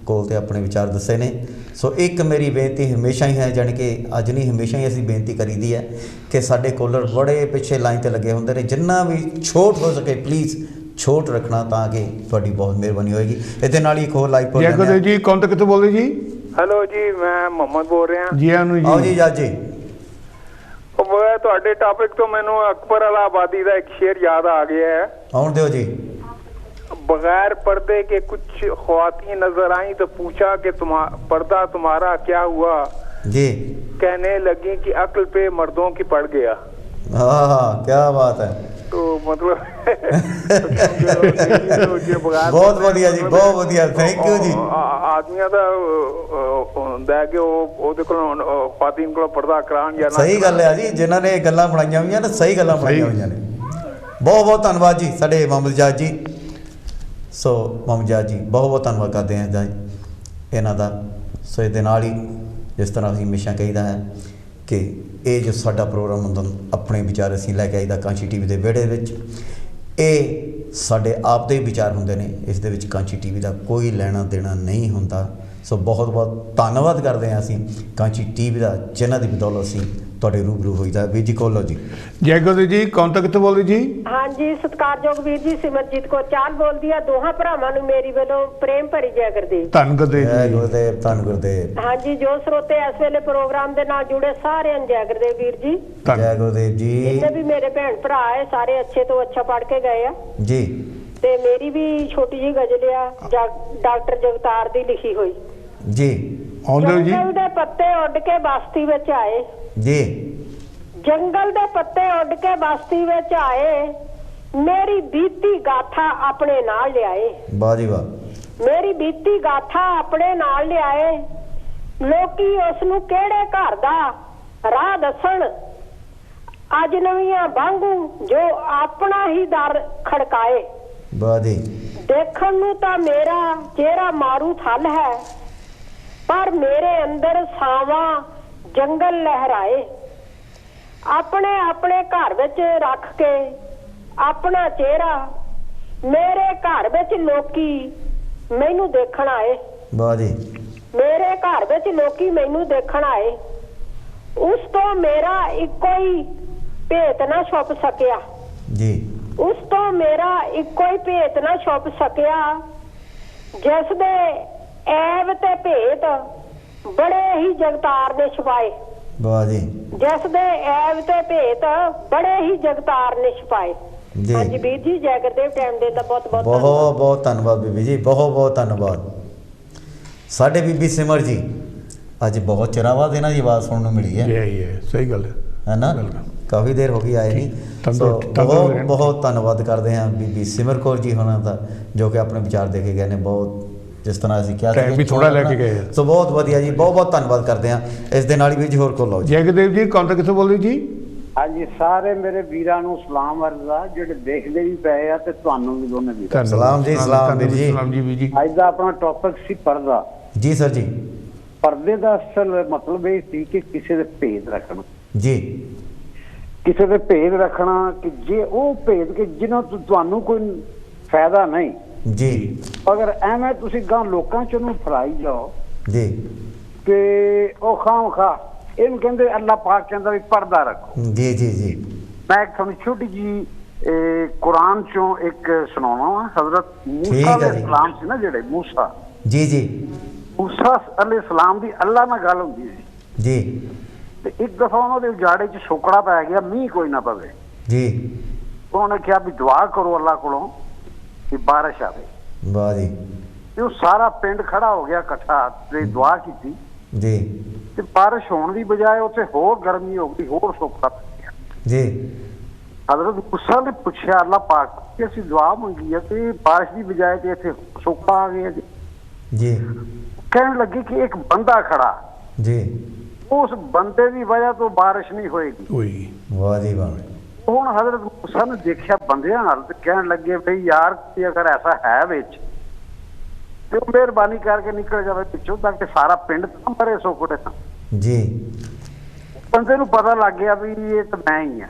ਕੋਲ ਤੇ ਆਪਣੇ ਵਿਚਾਰ ਦੱਸੇ ਨੇ। ਸੋ ਇੱਕ ਮੇਰੀ ਬੇਨਤੀ ਹਮੇਸ਼ਾ ਹੀ ਹੈ, ਜਾਣੀ ਕਿ ਅੱਜ ਨਹੀਂ ਹਮੇਸ਼ਾ ਹੀ ਅਸੀਂ ਬੇਨਤੀ ਕਰੀਦੀ ਹੈ ਕਿ ਸਾਡੇ ਕੋਲਰ ਬੜੇ ਪਿੱਛੇ ਲਾਈਨ 'ਤੇ ਲੱਗੇ ਹੁੰਦੇ ਨੇ। ਜਿੰਨਾ ਵੀ ਛੋਟ ਹੋ ਸਕੇ ਪਲੀਜ਼ ਛੋਟ ਰੱਖਣਾ, ਤਾਂ ਕਿ ਤੁਹਾਡੀ ਬਹੁਤ ਮਿਹਰਬਾਨੀ ਹੋਏਗੀ। ਇਹਦੇ ਨਾਲ ਹੀ ਇੱਕ ਹੋਰ ਲਾਈਵ ਪ੍ਰੋਗਰਾਮ ਜੀ। ਕੌਣ ਤੱਕ ਕਿੱਥੋਂ ਬੋਲਦੇ ਜੀ? ਹੈਲੋ ਜੀ, ਮੈਂ ਮੁਹੰਮਦ ਬੋਲ ਰਿਹਾ ਜੀ। ਆਓ ਜੀ ਜੱਜ ਜੀ। ਤੁਹਾਡੇ ਟਾਪਿਕ ਤੋਂ ਮੈਨੂੰ ਅਕਬਰ ਆਬਾਦੀ ਦਾ ਇੱਕ ਸ਼ੇਰ ਯਾਦ ਆ ਗਿਆ ਹੈ। ਆਉਣ ਦਿਓ ਜੀ। बगैर पर्दे के कुछ ख्वातीन नजर आई तो पूछा कि पर्दा तुम्हारा क्या हुआ जी। कहने लगी कि अक्ल पे मर्दों की पड़ गया। हाँ, क्या बात है। तो मतलब बहुत बढ़िया जी, बहुत बढ़िया, थैंक यू जी। आदमियों का ਹੁੰਦਾ ਕਿ ਉਹਦੇ ਕੋਲ ਖਾਤੀਨ ਕੋਲ ਪਰਦਾ ਕਰਾਉਣ ਜਾਂ ਨਾ। ਸਹੀ ਗੱਲ ਹੈ ਜੀ, ਜਿਨ੍ਹਾਂ ਨੇ ਗੱਲਾਂ ਬਣਾਈਆਂ ਹੋਈਆਂ ਨੇ, ਸਹੀ ਗੱਲਾਂ ਬਣਾਈਆਂ ਹੋਈਆਂ ਨੇ। ਬਹੁਤ ਬਹੁਤ ਧੰਨਵਾਦ ਜੀ ਸਾਡੇ ਮੁਹੰਮਦ ਜਾਜ ਜੀ। ਸੋ ਮੁਹੰਮਦ ਜਾਜ ਜੀ ਬਹੁਤ ਬਹੁਤ ਧੰਨਵਾਦ ਕਰਦੇ ਹਾਂ ਜੀ ਇਹਨਾਂ ਦਾ। ਸੋ ਇਹਦੇ ਨਾਲ ਹੀ ਜਿਸ ਤਰ੍ਹਾਂ ਅਸੀਂ ਹਮੇਸ਼ਾ ਕਹੀਦਾ ਹੈ ਕਿ ਇਹ ਜੋ ਸਾਡਾ ਪ੍ਰੋਗਰਾਮ ਹੁੰਦਾ, ਆਪਣੇ ਵਿਚਾਰ ਅਸੀਂ ਲੈ ਕੇ ਆਈਦਾ ਕਾਂਚੀ ਟੀਵੀ ਦੇ ਵਿਹੜੇ ਵਿੱਚ। ਇਹ ਸਾਡੇ ਆਪ ਦੇ ਵਿਚਾਰ ਹੁੰਦੇ ਨੇ, ਇਸ ਦੇ ਵਿੱਚ ਕਾਂਚੀ ਟੀਵੀ ਦਾ ਕੋਈ ਲੈਣਾ ਦੇਣਾ ਨਹੀਂ ਹੁੰਦਾ। ਸੋ ਬਹੁਤ ਬਹੁਤ ਧੰਨਵਾਦ ਕਰਦੇ ਹਾਂ ਅਸੀਂ ਕਾਂਚੀ ਟੀਵੀ ਦਾ, ਜਿਨ੍ਹਾਂ ਦੀ ਬਦੌਲਤ ਅਸੀਂ ਤੁਹਾਡੇ ਰੂਬਰੂ ਹੋਈਦਾ। ਵੀਰ ਜੀ ਕੋਲੋ ਜੀ। ਜੈ ਗੁਰੂ ਜੀ। ਕੌਣ ਤੱਕ ਕਿੱਥੋਂ ਬੋਲਦੇ ਜੀ? ਹਾਂਜੀ, ਸਤਿਕਾਰਯੋਗ ਵੀਰ ਜੀ, ਸਿਮਰਜੀਤ ਕੌਰ ਚਾਲ ਬੋਲਦੀ ਆ। ਦੋਹਾਂ ਭਰਾਵਾਂ ਨੂੰ ਮੇਰੀ ਵੱਲੋਂ ਪ੍ਰੇਮ ਭਰੀ ਜੈ ਗੁਰਦੇਵ। ਧੰਨ ਗੁਰਦੇਵ ਜੈ ਗੁਰਦੇਵ, ਧੰਨ ਗੁਰਦੇਵ। ਹਾਂਜੀ, ਜੋ ਸਰੋਤੇ ਇਸ ਵੇਲੇ ਪ੍ਰੋਗਰਾਮ ਦੇ ਨਾਲ ਜੁੜੇ ਸਾਰਿਆਂ ਨੂੰ ਜੈ ਗੁਰਦੇਵ ਵੀਰ ਜੀ। ਜੈ ਗੁਰਦੇਵ ਜੀ। ਜਿੰਨੇ ਵੀ ਮੇਰੇ ਭੈਣ ਭਰਾ ਹੈ ਸਾਰੇ ਅੱਛੇ ਤੋਂ ਅੱਛਾ ਪੜ੍ਹ ਕੇ ਗਏ ਆ ਜੀ। ਤੇ ਮੇਰੀ ਵੀ ਛੋਟੀ ਜਿਹੀ ਗਜ਼ਲ ਆ ਡਾਕਟਰ ਜਗਤਾਰ ਦੀ ਲਿਖੀ ਹੋਈ ਜੀ। ਜੰਗਲ ਦੇ ਪੱਤੇ ਉੱਡ ਕੇ ਬਸਤੀ ਵਿੱਚ ਆਏ ਜੀ। ਜੰਗਲ ਦੇ ਪੱਤੇ ਉੱਡ ਕੇ ਬਸਤੀ ਵਿੱਚ ਆਏ, ਮੇਰੀ ਬੀਤੀ ਗਾਥਾ ਆਪਣੇ ਨਾਲ ਲਿਆਏ। ਵਾਹ ਜੀ ਵਾਹ। ਮੇਰੀ ਬੀਤੀ ਗਾਥਾ ਆਪਣੇ ਨਾਲ ਲਿਆਏ, ਲੋਕੀ ਉਸ ਨੂੰ ਕਿਹੜੇ ਘਰ ਦਾ ਰਾਹ ਦੱਸਣ, ਅਜਨਬੀਆਂ ਵਾਂਗੂ ਜੋ ਆਪਣਾ ਹੀ ਦਰ ਖੜਕਾਏ। ਬਾਦੀ ਦੇਖਣ ਨੂੰ ਤਾਂ ਮੇਰਾ ਚਿਹਰਾ ਮਾਰੂ ਥਲ ਹੈ, ਪਰ ਮੇਰੇ ਅੰਦਰ ਸਾਵਾਂ ਜੰਗਲ ਲਹਿਰਾਏ। ਆਪਣੇ ਆਪਣੇ ਘਰ ਵਿੱਚ ਰੱਖ ਕੇ ਆਪਣਾ ਚਿਹਰਾ ਮੇਰੇ ਘਰ ਵਿੱਚ ਲੋਕੀ ਮੈਨੂੰ ਦੇਖਣ ਆਏ। ਬਾਦੀ ਮੇਰੇ ਘਰ ਵਿੱਚ ਲੋਕੀ ਮੈਨੂੰ ਦੇਖਣ ਆਏ। ਉਸ ਤੋਂ ਮੇਰਾ ਇੱਕੋ ਹੀ ਭੇਤ ਨਾ ਛੁਪ ਸਕਿਆ ਜੀ। ਉਸ ਤੋਂ ਮੇਰਾ ਇੱਕੋ ਹੀ ਭੇਤ ਨਾ ਛੁਪ ਸਕਿਆ, ਜਿਸ ਦੇ ਐਬ ਤੇ ਭੇਤ ਬੜੇ ਹੀ ਜਗਤਾਰ ਨੇ ਛੁਪਾਏ। ਵਾਹ ਜੀ। ਜਿਸ ਦੇ ਐਬ ਤੇ ਭੇਤ ਬੜੇ ਹੀ ਜਗਤਾਰ ਨੇ ਛੁਪਾਏ। ਜੀ ਹਾਂਜੀ ਵੀਰ ਜੀ, ਜੈ ਗੁਰਦੇਵ। ਟਾਈਮ ਦੇ ਦਾ ਬਹੁਤ ਬਹੁਤ ਬਹੁਤ ਬਹੁਤ ਧੰਨਵਾਦ ਬੀਬੀ ਜੀ, ਬਹੁਤ ਬਹੁਤ ਧੰਨਵਾਦ। ਸਾਡੇ ਬੀਬੀ ਸਿਮਰ ਜੀ, ਅੱਜ ਬਹੁਤ ਚਿਰਾਂ ਬਾਅਦ ਇਹਨਾਂ ਦੀ ਆਵਾਜ਼ ਸੁਣਨ ਨੂੰ ਮਿਲੀ ਹੈ। ਸਹੀ ਗੱਲ ਹੈ ਨਾ, ਕਾਫੀ ਦੇਰ ਹੋ ਗਈ ਆਏ ਨਹੀਂ। ਬਹੁਤ ਬਹੁਤ ਧੰਨਵਾਦ ਕਰਦੇ ਹਾਂ ਬੀਬੀ ਸਿਮਰ ਕੌਰ ਜੀ ਹੋਣਾ ਦਾ, ਜੋ ਕਿ ਆਪਣੇ ਵਿਚਾਰ ਦੇ ਕੇ ਗਏ ਨੇ। ਬਹੁਤ ਜਿਸ ਤਰ੍ਹਾਂ ਅਸੀਂ ਕਿਹਾ ਵੀ ਥੋੜਾ ਲੈ ਕੇ ਗਏ, ਸੋ ਬਹੁਤ ਵਧੀਆ ਜੀ, ਬਹੁਤ ਬਹੁਤ ਧੰਨਵਾਦ ਕਰਦੇ ਹਾਂ। ਇਸ ਦੇ ਨਾਲ ਹੀ ਵੀਰ ਜੀ ਹੋਰ ਕੋਲ ਲਓ। ਜੈ ਗੁਰਦੇਵ ਜੀ, ਕੌਣ ਤਾਂ ਕਿੱਥੋਂ ਬੋਲਦੇ ਜੀ? ਹਾਂਜੀ, ਸਾਰੇ ਮੇਰੇ ਵੀਰਾਂ ਨੂੰ ਸਲਾਮ ਅਰਜ਼ਾ, ਜਿਹੜੇ ਦੇਖਦੇ ਵੀ ਪਏ ਆ ਤੇ ਤੁਹਾਨੂੰ ਵੀ ਦੋਨੇ ਵੀਰ ਸਲਾਮ ਜੀ। ਸਲਾਮ ਵੀਰ ਜੀ। ਸਲਾਮ ਜੀ ਵੀਰ ਜੀ। ਅੱਜ ਦਾ ਆਪਣਾ ਟੌਪਿਕ ਸੀ ਪਰਦਾ। ਜੀ ਸਰ ਜੀ। ਪਰਦੇ ਦਾ ਅਸਲ ਮਤਲਬ ਇਹ ਸੀ ਕਿ ਕਿਸੇ ਦੇ ਭੇਦ ਰੱਖਣਾ ਜੀ, ਕਿਸੇ ਦੇ ਭੇਦ ਰੱਖਣਾ, ਕਿ ਜੇ ਉਹ ਭੇਦ ਕਿ ਜਿਹਨਾਂ ਤੋਂ ਤੁਹਾਨੂੰ ਕੋਈ ਫਾਇਦਾ ਨਹੀਂ ਜੀ, ਅਗਰ ਐਵੇਂ ਤੁਸੀਂ ਗਾਂ ਲੋਕਾਂ ਚ ਉਹਨੂੰ ਫੈਲਾਈ ਜਾਓ ਜੀ, ਕਿ ਉਹ ਖਾਮ ਖਾ ਇਹਨੂੰ ਕਹਿੰਦੇ, ਅੱਲਾਹ ਪਾਕ ਕਹਿੰਦਾ ਵੀ ਪਰਦਾ ਰੱਖੋ। ਜੀ ਜੀ ਜੀ। ਮੈਂ ਇੱਕ ਤੁਹਾਨੂੰ ਛੋਟੀ ਜੀ ਕੁਰਾਨ ਚੋਂ ਇੱਕ ਸੁਣਾਉਣਾ ਵਾ। ਹਜ਼ਰਤ ਮੂਸਾ ਅਲੈਹਿਸਲਾਮ ਸੀ ਨਾ, ਜਿਹੜੇ ਮੂਸਾ, ਜੀ ਜੀ, ਮੂਸਾ ਅਲੈਹਿਸਲਾਮ ਦੀ ਅੱਲਾਹ ਨਾਲ ਗੱਲ ਹੁੰਦੀ ਸੀ ਜੀ। ਤੇ ਇੱਕ ਦਫਾ ਉਹਨਾਂ ਦੇ ਉਜਾੜੇ ਚ ਸੋਕੜਾ ਪੈ ਗਿਆ, ਮੀਂਹ ਕੋਈ ਨਾ ਪਵੇ ਜੀ। ਉਹਨੇ ਕਿਹਾ ਵੀ ਦੁਆ ਕਰੋ ਅੱਲਾਹ ਕੋਲੋਂ ਕਿ ਬਾਰਿਸ਼ ਆਵੇ। ਵਾਹ ਜੀ। ਤੇ ਉਹ ਸਾਰਾ ਪਿੰਡ ਖੜਾ ਹੋ ਗਿਆ ਇਕੱਠਾ ਤੇ ਦੁਆ ਕੀਤੀ ਜੀ। ਤੇ ਬਾਰਿਸ਼ ਹੋਣ ਦੀ ਬਜਾਏ ਉੱਥੇ ਹੋਰ ਗਰਮੀ ਹੋ ਗਈ, ਹੋਰ ਸੋਕੜਾ ਪੈ ਗਿਆ ਜੀ। ਹਜ਼ਰਤ ਮੂਸਾ ਨੇ ਪੁੱਛਿਆ ਅੱਲਾਹ ਪਾਕ ਕਿ ਅਸੀਂ ਦੁਆ ਮੰਗੀ ਹੈ ਤੇ ਬਾਰਿਸ਼ ਦੀ ਬਜਾਏ ਤੇ ਇੱਥੇ ਸੋਕੜਾ ਆ ਗਿਆ ਜੀ। ਜੀ। ਕਹਿਣ ਲੱਗੇ ਕਿ ਇੱਕ ਬੰਦਾ ਖੜਾ ਜੀ, ਉਸ ਬੰਦੇ ਦੀ ਵਜ੍ਹਾ ਤੋਂ ਬਾਰਿਸ਼ ਨਹੀਂ ਹੋਏਗੀ। ਵਾਹ ਜੀ ਵਾਹ। ਹੁਣ ਹਜ਼ਰਤ ਮੂਸਾ ਨੇ ਦੇਖਿਆ ਬੰਦਿਆਂ ਨਾਲ ਤੇ ਕਹਿਣ ਲੱਗੇ ਬਈ ਯਾਰ ਅਗਰ ਐਸਾ ਹੈ ਵਿੱਚ ਤੇ ਉਹ ਮਿਹਰਬਾਨੀ ਕਰਕੇ ਨਿਕਲ ਜਾਵੇ ਪਿੱਛੋਂ, ਤਾਂ ਕਿ ਸਾਰਾ ਪਿੰਡ ਤਾਂ ਮਰੇ ਸੋਕੜੇ ਤਾਂ। ਜੀ। ਬੰਦੇ ਨੂੰ ਪਤਾ ਲੱਗ ਗਿਆ ਵੀ ਇਹ ਤਾਂ ਮੈਂ ਹੀ ਆ।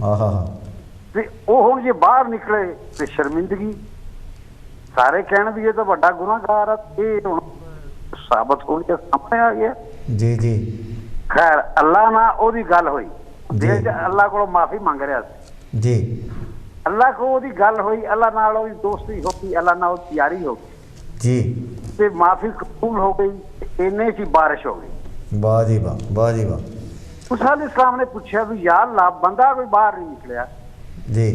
ਆਹਾ। ਤੇ ਉਹ ਹੁਣ ਜੇ ਬਾਹਰ ਨਿਕਲੇ ਤੇ ਸ਼ਰਮਿੰਦਗੀ, ਸਾਰੇ ਕਹਿਣ ਵੀ ਇਹ ਤਾਂ ਵੱਡਾ ਗੁਨਾਹਗਾਰ ਆ। ਇਹ ਹੁਣ ਸਾਬਤ ਹੋ ਕੇ ਸਾਹਮਣੇ ਆ ਗਿਆ। ਜੀ ਜੀ। ਖੈਰ ਅੱਲਾਹ ਨਾਲ ਉਹਦੀ ਗੱਲ ਹੋਈ, ਦਿਲ ਚ ਅੱਲਾਹ ਕੋਲੋਂ ਮਾਫੀ ਮੰਗ ਰਿਹਾ ਸੀ ਜੀ। ਅੱਲਾਹ ਕੋਲ ਉਹਦੀ ਗੱਲ ਹੋਈ, ਅੱਲਾਹ ਨਾਲ ਉਹਦੀ ਦੋਸਤੀ ਹੋ ਗਈ, ਅੱਲਾਹ ਨਾਲ ਉਹਦੀ ਯਾਰੀ ਹੋ ਗਈ ਜੀ। ਤੇ ਮਾਫੀ ਕਬੂਲ ਹੋ ਗਈ। ਇੰਨੇ ਚ ਬਾਰਿਸ਼ ਹੋ ਗਈ। ਵਾਹ ਜੀ ਵਾਹ, ਵਾਹ ਜੀ ਵਾਹ। ਮੂਸਾ ਅਲੈਹਿਸਲਾਮ ਨੇ ਪੁੱਛਿਆ ਵੀ ਯਾਰ ਅੱਲਾਹ, ਬੰਦਾ ਕੋਈ ਬਾਹਰ ਨਹੀਂ ਨਿਕਲਿਆ ਜੀ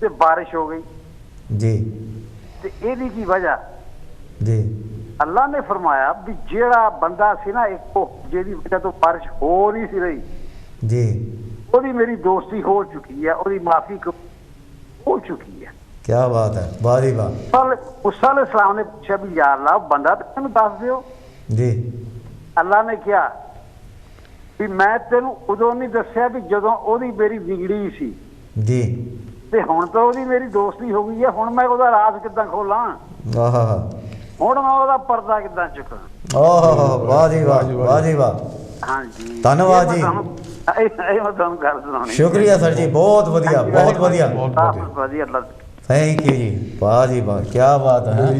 ਤੇ ਬਾਰਿਸ਼ ਹੋ ਗਈ ਜੀ, ਤੇ ਇਹਦੀ ਕੀ ਵਜ੍ਹਾ? ਜੀ। ਅੱਲਾਹ ਨੇ ਫਰਮਾਇਆ ਵੀ ਜਿਹੜਾ ਬੰਦਾ ਸੀ ਨਾ ਇੱਕੋ, ਜਿਹਦੀ ਵਜ੍ਹਾ ਤੋਂ ਬਾਰਿਸ਼ ਹੋ ਨਹੀਂ ਸੀ ਰਹੀ ਜੀ, ਉਹਦੀ ਮੇਰੀ ਦੋਸਤੀ ਹੋ ਚੁੱਕੀ ਹੈ, ਉਹਦੀ ਮਾਫੀ ਹੋ ਚੁੱਕੀ ਹੈ। ਕੀ ਬਾਤ ਹੈ, ਵਾਹ ਜੀ ਵਾਹ। ਮੂਸਾ ਅਲੈਹਿਸਲਾਮ ਨੇ ਪੁੱਛਿਆ ਵੀ ਯਾ ਅੱਲਾਹ, ਬੰਦਾ ਤੈਨੂੰ ਦੱਸ ਦਿਓ। ਜੀ। ਅੱਲਾਹ ਨੇ ਕਿਹਾ ਵੀ ਮੈਂ ਤੈਨੂੰ ਉਦੋਂ ਨਹੀਂ ਦੱਸਿਆ ਵੀ ਜਦੋਂ ਉਹਦੀ ਮੇਰੀ ਵਿਗੜੀ ਸੀ ਜੀ, ਤੇ ਹੁਣ ਤਾਂ ਉਹਦੀ ਮੇਰੀ ਦੋਸਤੀ ਹੋ ਗਈ ਹੈ, ਹੁਣ ਮੈਂ ਉਹਦਾ ਰਾਜ਼ ਕਿੱਦਾਂ ਖੋਲਾਂ? ਆਹਾ। ਹੁਣ ਮੈਂ ਉਹਦਾ ਪਰਦਾ ਕਿੱਦਾਂ ਚੁੱਕਾਂ? ਆਹਾ, ਵਾਹ ਜੀ ਵਾਹ, ਵਾਹ ਜੀ ਵਾਹ। ਹਾਂਜੀ, ਧੰਨਵਾਦ ਜੀ। ਇਹ ਮੈਂ ਤੁਹਾਨੂੰ ਗੱਲ ਸੁਣਾਉਣੀ। ਸ਼ੁਕਰੀਆ ਸਰ ਜੀ, ਬਹੁਤ ਵਧੀਆ, ਬਹੁਤ ਵਧੀਆ, ਵਧੀਆ। ਥੈਂਕ ਯੂ ਜੀ, ਵਾਹ ਜੀ ਵਾਹ, ਕੀ ਬਾਤ ਹੈ।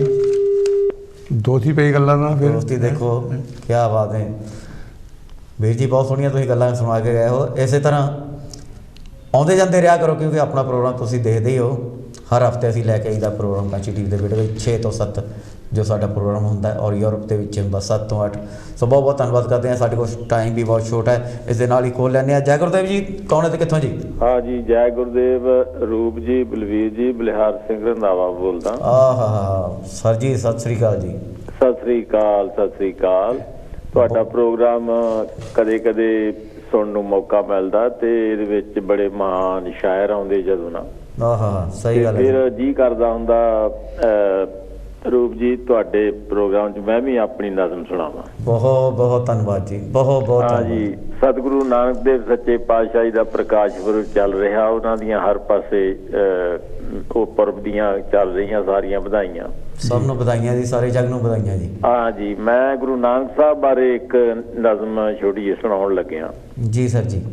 ਦੋਸਤੀ ਪਈ ਗੱਲਾਂ ਨਾਲ ਫਿਰ ਦੋਸਤੀ ਦੇਖੋ, ਕੀ ਬਾਤ ਹੈ ਵੀਰ ਜੀ। ਬਹੁਤ ਸੋਹਣੀਆਂ ਤੁਸੀਂ ਗੱਲਾਂ ਸੁਣਾ ਕੇ ਗਏ ਹੋ। ਇਸੇ ਤਰ੍ਹਾਂ ਆਉਂਦੇ ਜਾਂਦੇ ਰਿਹਾ ਕਰੋ, ਕਿਉਂਕਿ ਆਪਣਾ ਪ੍ਰੋਗਰਾਮ ਤੁਸੀਂ ਦੇਖਦੇ ਹੀ ਹੋ। ਹਰ ਹਫਤੇ ਅਸੀਂ ਲੈ ਕੇ ਆਈਦਾ ਪ੍ਰੋਗਰਾਮ ਕਾਂਚੀ ਟੀਵੀ ਦੇ ਵੀਡੀਓ ਵਿੱਚ 6 ਤੋਂ 7 ਜੋ ਸਾਡਾ ਪ੍ਰੋਗਰਾਮ ਹੁੰਦਾ ਹੈ, ਔਰ ਯੂਰਪ ਦੇ ਵਿੱਚ ਹੁੰਦਾ 7 ਤੋਂ 8। ਸੋ ਬਹੁਤ ਬਹੁਤ ਧੰਨਵਾਦ ਕਰਦੇ ਹਾਂ। ਸਾਡੇ ਕੋਲ ਟਾਈਮ ਵੀ ਬਹੁਤ ਛੋਟਾ ਹੈ, ਇਸ ਦੇ ਨਾਲ ਹੀ ਕੋਲ ਲੈਂਦੇ ਹਾਂ। ਜੈ ਗੁਰਦੇਵ ਜੀ, ਕੌਣ ਹੈ ਤੇ ਕਿੱਥੋਂ ਜੀ? ਹਾਂ ਜੀ, ਜੈ ਗੁਰਦੇਵ। ਰੂਪ ਜੀ, ਬਲਵੀਰ ਜੀ, ਬਲਿਹਾਰ ਸਿੰਘ ਰੰਧਾਵਾ ਬੋਲਦਾ। ਆਹਾ ਸਰ ਜੀ, ਸਤਿ ਸ੍ਰੀ ਅਕਾਲ ਜੀ। ਸਤਿ ਸ੍ਰੀ ਅਕਾਲ, ਸਤਿ ਸ੍ਰੀ ਅਕਾਲ। ਤੁਹਾਡਾ ਪ੍ਰੋਗਰਾਮ ਕਦੇ ਕਦੇ ਸੁਣਨ ਨੂੰ ਮੌਕਾ ਮਿਲਦਾ ਤੇ ਇਹਦੇ ਵਿੱਚ ਬੜੇ ਮਹਾਨ ਸ਼ਾਇਰ ਆਉਂਦੇ ਜਦੋਂ ਨਾ। ਆਹਾ, ਸਹੀ ਗੱਲ ਹੈ। ਫਿਰ ਜੀ ਕਰਦਾ ਹੁੰਦਾ ਰੂਪ ਜੀ ਤੁਹਾਡੇ ਪ੍ਰੋਗਰਾਮ 'ਚ ਮੈਂ ਵੀ ਆਪਣੀ ਨਜ਼ਮ ਸੁਣਾਵਾਂ। ਬਹੁਤ ਬਹੁਤ ਧੰਨਵਾਦ ਜੀ, ਬਹੁਤ ਬਹੁਤ ਹਾਂ ਜੀ। ਸਤਿਗੁਰੂ ਨਾਨਕ ਦੇਵ ਸੱਚੇ ਪਾਤਸ਼ਾਹੀ ਦਾ ਪ੍ਰਕਾਸ਼ ਪੁਰਬ ਚੱਲ ਰਿਹਾ, ਉਹਨਾਂ ਦੀਆਂ ਹਰ ਪਾਸੇ ਉਹ ਪੁਰਬ ਦੀਆਂ ਚੱਲ ਰਹੀਆਂ ਸਾਰੀਆਂ ਵਧਾਈਆਂ। ਸਭ ਨੂੰ ਵਧਾਈਆਂ ਜੀ, ਸਾਰੇ ਜਗ ਨੂੰ ਵਧਾਈਆਂ ਜੀ। ਹਾਂ ਜੀ, ਮੈਂ ਗੁਰੂ ਨਾਨਕ ਸਾਹਿਬ ਬਾਰੇ ਇੱਕ ਨਜ਼ਮ ਛੋਟੀ ਜਿਹੀ ਸੁਣਾਉਣ ਲੱਗਿਆ ਜੀ ਸਰ ਜੀ।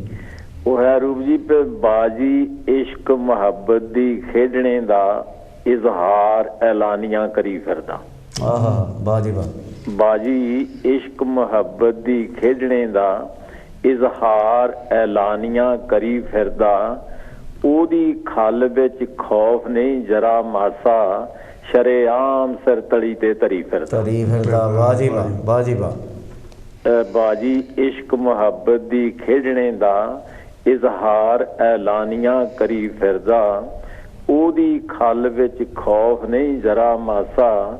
ਉਹ ਹੈ ਰੂਪ ਜੀ, ਬਾਜੀ ਇਸ਼ਕ ਮੁਹੱਬਤ ਦੀ ਖੇਡਣੇ ਦਾ ਇਜ਼ਹਾਰ ਐਲਾਨੀਆਂ ਕਰੀ ਫਿਰਦਾ। ਆਹਾ ਵਾਹ ਜੀ ਵਾਹ। ਬਾਜੀ ਇਸ਼ਕ ਮੁਹੱਬਤ ਦੀ ਖੇਡਣੇ ਦਾ ਇਜ਼ਹਾਰ ਐਲਾਨੀਆਂ ਕਰੀ ਫਿਰਦਾ, ਉਹਦੀ ਖੱਲ ਵਿੱਚ ਖੌਫ ਨਹੀਂ ਜਰਾ ਮਾਸਾ, ਸ਼ਰੇਆਮ ਸਿਰ ਤਲੀ ਤੇ ਧਰੀ ਫਿਰਦਾ। ਵਾਹ ਜੀ ਵਾਹ, ਵਾਹ ਜੀ ਵਾਹ। ਬਾਜੀ ਇਸ਼ਕ ਮੁਹੱਬਤ ਦੀ ਖੇਡਣੇ ਦਾ ਇਜ਼ਹਾਰ ਐਲਾਨੀਆਂ ਕਰੀ ਫਿਰਦਾ, ਉਹਦੀ ਖੱਲ ਵਿੱਚ ਖੌਫ ਨਹੀਂ ਜਰਾ ਮਾਸਾ,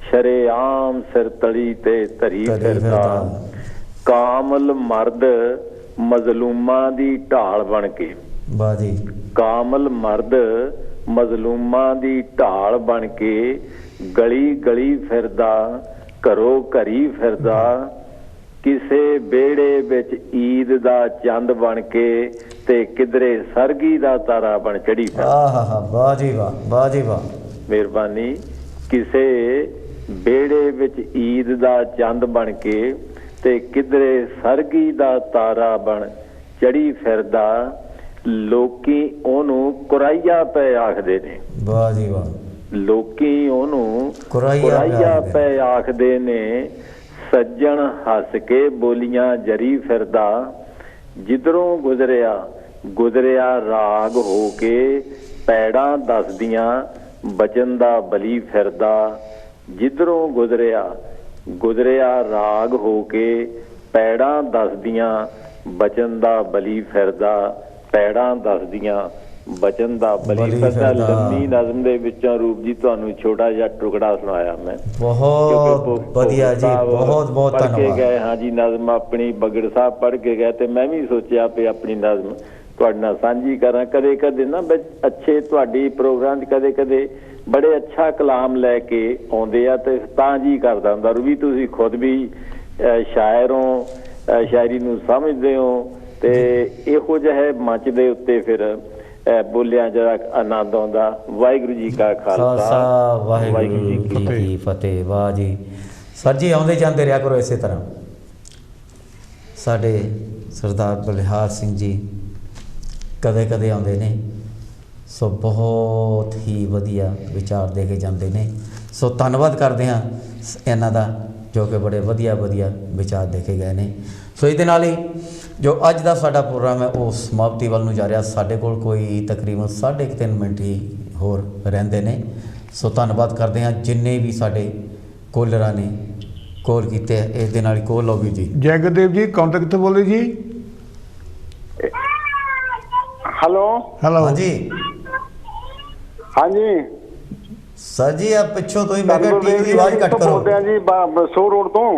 ਸ਼ਰੇਆਮ ਸਿਰ ਤਲੀ ਤੇ ਧਰੀ ਫਿਰਦਾ। ਕਾਮਲ ਮਰਦ ਮਜ਼ਲੂਮਾਂ ਦੀ ਢਾਲ ਬਣ ਕੇ, ਵਾਹ ਜੀ। ਕਾਮਲ ਮਰਦ ਮਜ਼ਲੂਮਾਂ ਦੀ ਢਾਲ ਬਣ ਕੇ, ਗਲੀ ਗਲੀ ਫਿਰਦਾ, ਘਰੋਂ ਘਰੀ ਫਿਰਦਾ, ਕਿਸੇ ਵਿਹੜੇ ਵਿੱਚ ਈਦ ਦਾ ਚੰਦ ਬਣ ਕੇ ਤੇ ਕਿਧਰੇ ਸਰਗੀ ਦਾ ਤਾਰਾ ਬਣ ਚੜੀ ਫਿਰਦਾ। ਵਾਹ ਜੀ ਵਾਹ, ਵਾਹ ਜੀ ਵਾਹ। ਮਿਹਰਬਾਨੀ। ਕਿਸੇ ਵਿਹੜੇ ਵਿੱਚ ਈਦ ਦਾ ਚੰਦ ਬਣ ਕੇ ਤੇ ਕਿਧਰੇ ਸਰਗੀ ਦਾ ਤਾਰਾ ਬਣ ਚੜੀ ਫਿਰਦਾ, ਲੋਕੀ ਉਹਨੂੰ ਕੁਰਾਈਆ ਪੈ ਆਖਦੇ ਨੇ। ਵਾਹ ਜੀ ਵਾਹ। ਲੋਕੀ ਉਹਨੂੰ ਕੁਰਾਈਆ ਪੈ ਆਖਦੇ ਨੇ, ਸੱਜਣ ਹੱਸ ਕੇ ਬੋਲੀਆਂ ਜਰੀ ਫਿਰਦਾ, ਜਿੱਧਰੋਂ ਗੁਜ਼ਰਿਆ ਰਾਗ ਹੋ ਕੇ, ਪੈੜਾਂ ਦੱਸਦੀਆਂ ਬਚਨ ਦਾ ਬਲੀ ਫਿਰਦਾ, ਜਿੱਧਰੋਂ ਗੁਜ਼ਰਿਆ ਰਾਗ ਹੋ ਕੇ, ਪੈੜਾਂ ਦੱਸਦੀਆਂ ਬਚਨ ਦਾ ਬਲੀ ਫਿਰਦਾ, ਪੈੜਾਂ ਦੱਸਦੀਆਂ ਬਚਨ ਦਾ ਬਲੀ ਫਿਰਦਾ। ਲੰਮੀ ਨਜ਼ਮ ਦੇ ਵਿੱਚੋਂ ਰੂਪ ਜੀ ਤੁਹਾਨੂੰ ਛੋਟਾ ਜਿਹਾ ਟੁਕੜਾ ਸੁਣਾਇਆ ਮੈਂ। ਬਹੁਤ ਵਧੀਆ ਜੀ, ਬਹੁਤ ਬਹੁਤ ਧੰਨਵਾਦ। ਪੜ੍ਹ ਕੇ ਗਏ ਹਾਂ ਜੀ ਨਜ਼ਮ ਆਪਣੀ, ਬਗੜ ਸਾਹਿਬ ਪੜ੍ਹ ਕੇ ਗਏ ਤੇ ਮੈਂ ਵੀ ਸੋਚਿਆ ਵੀ ਆਪਣੀ ਨਜ਼ਮ ਤੁਹਾਡੇ ਨਾਲ ਸਾਂਝੀ ਕਰਾਂ। ਕਦੇ ਕਦੇ ਨਾ ਅੱਛੇ ਤੁਹਾਡੀ ਪ੍ਰੋਗਰਾਮ 'ਚ ਕਦੇ ਕਦੇ ਬੜੇ ਅੱਛਾ ਕਲਾਮ ਲੈ ਕੇ ਆਉਂਦੇ ਆ ਤੇ ਤਾਂ ਜੀ ਕਰਦਾ ਹੁੰਦਾ। ਵੀ ਤੁਸੀਂ ਖੁਦ ਵੀ ਸ਼ਾਇਰ ਹੋ, ਸ਼ਾਇਰੀ ਨੂੰ ਸਮਝਦੇ ਹੋ ਤੇ ਇਹੋ ਜਿਹੇ ਮੰਚ ਦੇ ਉੱਤੇ ਫਿਰ ਬੋਲਿਆ ਜਿਹੜਾ ਆਨੰਦ ਆਉਂਦਾ। ਵਾਹਿਗੁਰੂ ਜੀ ਕਾ ਖਾਲਸਾ, ਵਾਹਿਗੁਰੂ ਜੀ ਕੀ ਫਤਿਹ। ਵਾਹ ਜੀ ਸਰ ਜੀ, ਆਉਂਦੇ ਜਾਂਦੇ ਰਿਹਾ ਕਰੋ ਇਸੇ ਤਰ੍ਹਾਂ। ਸਾਡੇ ਸਰਦਾਰ ਬਲਿਹਾਰ ਸਿੰਘ ਜੀ ਕਦੇ ਕਦੇ ਆਉਂਦੇ ਨੇ, ਸੋ ਬਹੁਤ ਹੀ ਵਧੀਆ ਵਿਚਾਰ ਦੇ ਕੇ ਜਾਂਦੇ ਨੇ। ਸੋ ਧੰਨਵਾਦ ਕਰਦੇ ਹਾਂ ਇਹਨਾਂ ਦਾ, ਜੋ ਕਿ ਬੜੇ ਵਧੀਆ ਵਿਚਾਰ ਦੇ ਕੇ ਗਏ ਨੇ। ਸੋ ਇਹਦੇ ਨਾਲ ਹੀ ਜੋ ਅੱਜ ਦਾ ਸਾਡਾ ਪ੍ਰੋਗਰਾਮ ਹੈ ਉਹ ਸਮਾਪਤੀ ਵੱਲ ਨੂੰ ਜਾ ਰਿਹਾ। ਸਾਡੇ ਕੋਲ ਕੋਈ ਤਕਰੀਬਨ 3.5 ਮਿੰਟ ਹੀ ਹੋਰ ਰਹਿੰਦੇ ਨੇ। ਸੋ ਧੰਨਵਾਦ ਕਰਦੇ ਹਾਂ ਜਿੰਨੇ ਵੀ ਸਾਡੇ ਕੋਲਰਾਂ ਨੇ ਕੋਲ ਕੀਤੇ। ਇਸ ਦੇ ਨਾਲ ਹੀ ਕੋਲ ਲਓ ਜੀ। ਜੈ ਗੁਰਦੇਵ ਜੀ, ਕੌਣ ਤੋਂ ਕਿੱਥੋਂ ਬੋਲਦੇ ਜੀ? ਹੈਲੋ ਹਾਂਜੀ ਹਾਂਜੀ ਸਰ ਜੀ, ਆ ਪਿੱਛੋਂ ਤੋਂ ਹੀ ਮੈਂ ਕਿਹਾ ਟੀਵੀ ਦੀ ਆਵਾਜ਼ ਘੱਟ ਕਰੋ। ਬੋਲਦੇ ਆ ਜੀ ਬਸੋ ਰੋਡ ਤੋਂ।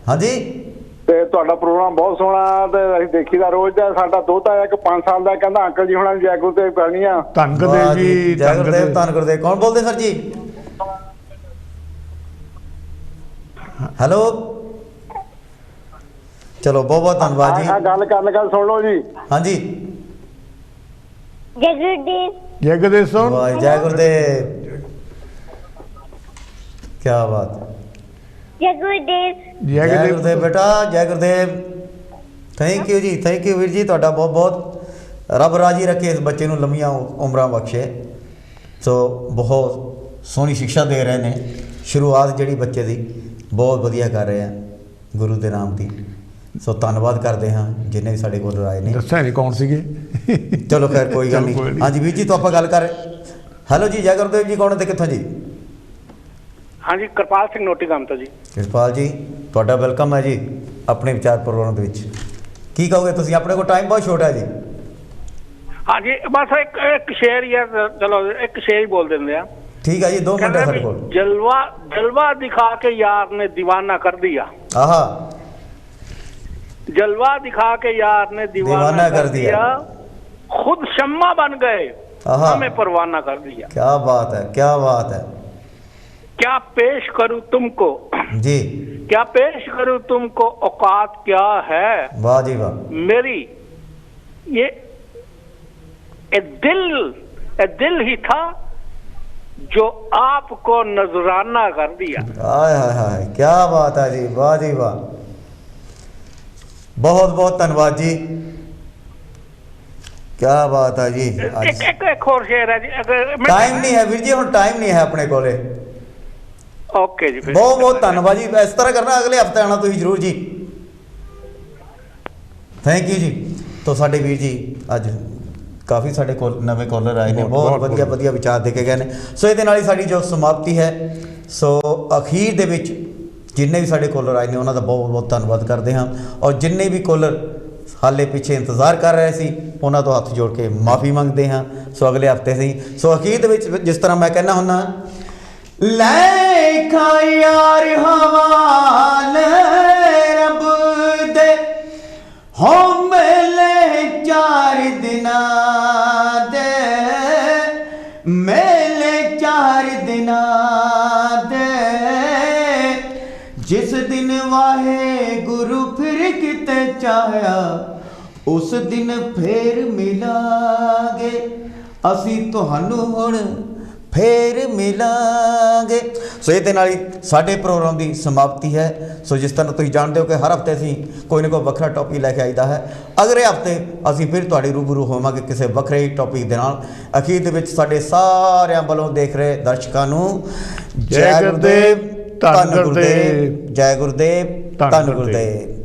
ਹਾਂਜੀ, ਤੇ ਤੁਹਾਡਾ ਪ੍ਰੋਗਰਾਮ ਬਹੁਤ ਸੋਹਣਾ ਤੇ ਅਸੀਂ ਦੇਖੀਦਾ ਰੋਜ਼ ਦਾ। ਸਾਡਾ ਦੋਤਾ ਹੈ ਇੱਕ 5 ਸਾਲ ਦਾ, ਕਹਿੰਦਾ ਅੰਕਲ ਜੀ ਹੁਣਾਂ ਜੈ ਗੁਰਦੇਵ ਕਰਨੀ ਆ। ਧੰਨ ਗੁਰਦੇਵ ਜੀ, ਜੈ ਗੁਰਦੇਵ, ਧੰਨ ਗੁਰਦੇਵ। ਕੌਣ ਬੋਲਦੇ ਸਰ ਜੀ? ਹੈਲੋ, ਚਲੋ ਬਹੁਤ ਬਹੁਤ ਧੰਨਵਾਦ ਜੀ। ਗੱਲ ਕਰਨ ਗੱਲ ਸੁਣ ਲਓ ਜੀ। ਹਾਂਜੀ, ਜੈ ਗੁਰਦੇਵ, ਜੈ ਗੁਰਦੇਵ ਸੁਣ। ਜੈ ਗੁਰਦੇਵ, ਕੀ ਬਾਤ। ਜੈ ਗੁਰਦੇਵ, ਜੈ ਗੁਰਦੇਵ ਬੇਟਾ, ਜੈ ਗੁਰਦੇਵ। ਥੈਂਕ ਯੂ ਜੀ, ਥੈਂਕ ਯੂ ਵੀਰ ਜੀ, ਤੁਹਾਡਾ ਬਹੁਤ ਬਹੁਤ ਰੱਬ ਰਾਜੀ ਰੱਖੇ, ਇਸ ਬੱਚੇ ਨੂੰ ਲੰਮੀਆਂ ਉਮਰਾਂ ਬਖਸ਼ੇ। ਸੋ ਬਹੁਤ ਸੋਹਣੀ ਸਿੱਖਿਆ ਦੇ ਰਹੇ ਨੇ। ਸ਼ੁਰੂਆਤ ਜਿਹੜੀ ਬੱਚੇ ਦੀ ਬਹੁਤ ਵਧੀਆ ਕਰ ਰਹੇ ਆ ਗੁਰੂ ਦੇ ਨਾਮ ਦੀ। ਸੋ ਧੰਨਵਾਦ ਕਰਦੇ ਹਾਂ ਜਿੰਨੇ ਵੀ ਸਾਡੇ ਕੋਲ ਆਏ ਨੇ। ਦੱਸਿਆ ਨਹੀਂ ਕੌਣ ਸੀਗੇ। ਚਲੋ ਖੈਰ ਕੋਈ ਗੱਲ ਨਹੀਂ। ਹਾਂਜੀ ਵੀਰ ਜੀ, ਤੋਂ ਆਪਾਂ ਗੱਲ ਕਰ। ਹੈਲੋ ਜੀ, ਜੈ ਗੁਰਦੇਵ ਜੀ, ਕੌਣ ਤੇ ਕਿੱਥੋਂ ਜੀ? ਹਾਂਜੀ, ਕਿਰਪਾਲ ਸਿੰਘ ਨੋਟੀਗਾਮ ਤੋਂ ਜੀ। ਕਿਰਪਾਲ ਜੀ, ਤੁਹਾਡਾ ਵੈਲਕਮ ਹੈ ਜੀ ਆਪਣੇ ਵਿਚਾਰ ਪ੍ਰੋਗਰਾਮ ਦੇ ਵਿੱਚ। ਕੀ ਕਹੋਗੇ ਤੁਸੀਂ? ਆਪਣੇ ਕੋਲ ਟਾਈਮ ਬਹੁਤ ਛੋਟਾ ਹੈ ਜੀ। ਹਾਂਜੀ, ਬਸ ਇੱਕ ਸ਼ੇਰ ਹੀ ਹੈ, ਚਲੋ ਇੱਕ ਸ਼ੇਰ ਹੀ ਬੋਲ ਦਿੰਦੇ ਆ। ਠੀਕ ਹੈ ਜੀ, 2 ਮਿੰਟ ਹੈ ਸਾਡੇ ਕੋਲ। जलवा दिखा के यार ने दीवाना कर दिया। आहा, जलवा दिखा के यार ने दीवाना कर दिया, खुद शम्मा बन गए, हमें परवाना कर दिया। क्या बात है, क्या बात है। क्या पेश करूं तुमको जी, क्या पेश करूं तुमको, औकात क्या है। वाह जी वाह। मेरी ये दिल ही था जो आपको नजराना कर दिया। हाय हाय हाय, क्या बात है जी, वाह जी वाह, बहुत बहुत धन्यवाद जी, क्या बात है जी। एक और शेर है जी, अगर टाइम नहीं है वीर जी, हम टाइम नहीं है अपने कोले। ओके जी, बहुत बहुत धन्यवाद जी, इस तरह करना, अगले हफ्ते आना तुम जरूर जी, थैंक यू जी। तो साडे वीर जी अज काफ़ी साडे कोल नवे कॉलर आए ने, बहुत वधिया वधिया विचार दे के गए ने। सो ये नाल ही साडी जो समाप्ति है, सो अखीर दे विच जिन्ने भी साडे कॉलर आए ने उन्हां दा बहुत बहुत धन्यवाद करते हैं, और जिन्ने भी कॉलर हाले पीछे इंतज़ार कर रहे सी उन्हां तो हथ जोड़ के माफ़ी मंगते हैं। सो अगले हफ्ते से ही, सो अखीर दे विच जिस तरह मैं कहना हुन्ना, लेखा यार हवाले रब दे हो मेले 4 दिना दे, मेले 4 दिना दे, जिस दिन वाहे गुरु फिर किते चाया उस दिन फिर मिलांगे, असी तुहानू हुण फिर मिलांगे। सो ये नाल ही साडे प्रोग्राम की समाप्ति है। सो जिस तरह तुसीं जानते हो कि हर हफ्ते असीं कोई ना कोई वखरा टॉपिक लैके आईदा है। अगले हफ्ते असीं फिर तुहाडे रूबरू होवांगे किसी वखरे टॉपिक दे नाल। अखीर दे विच साडे सारिਆਂ ਵੱਲੋਂ देख रहे दर्शकों नूं जय गुरुदेव, धन गुरुदेव, जय गुरुदेव, धन गुरुदेव।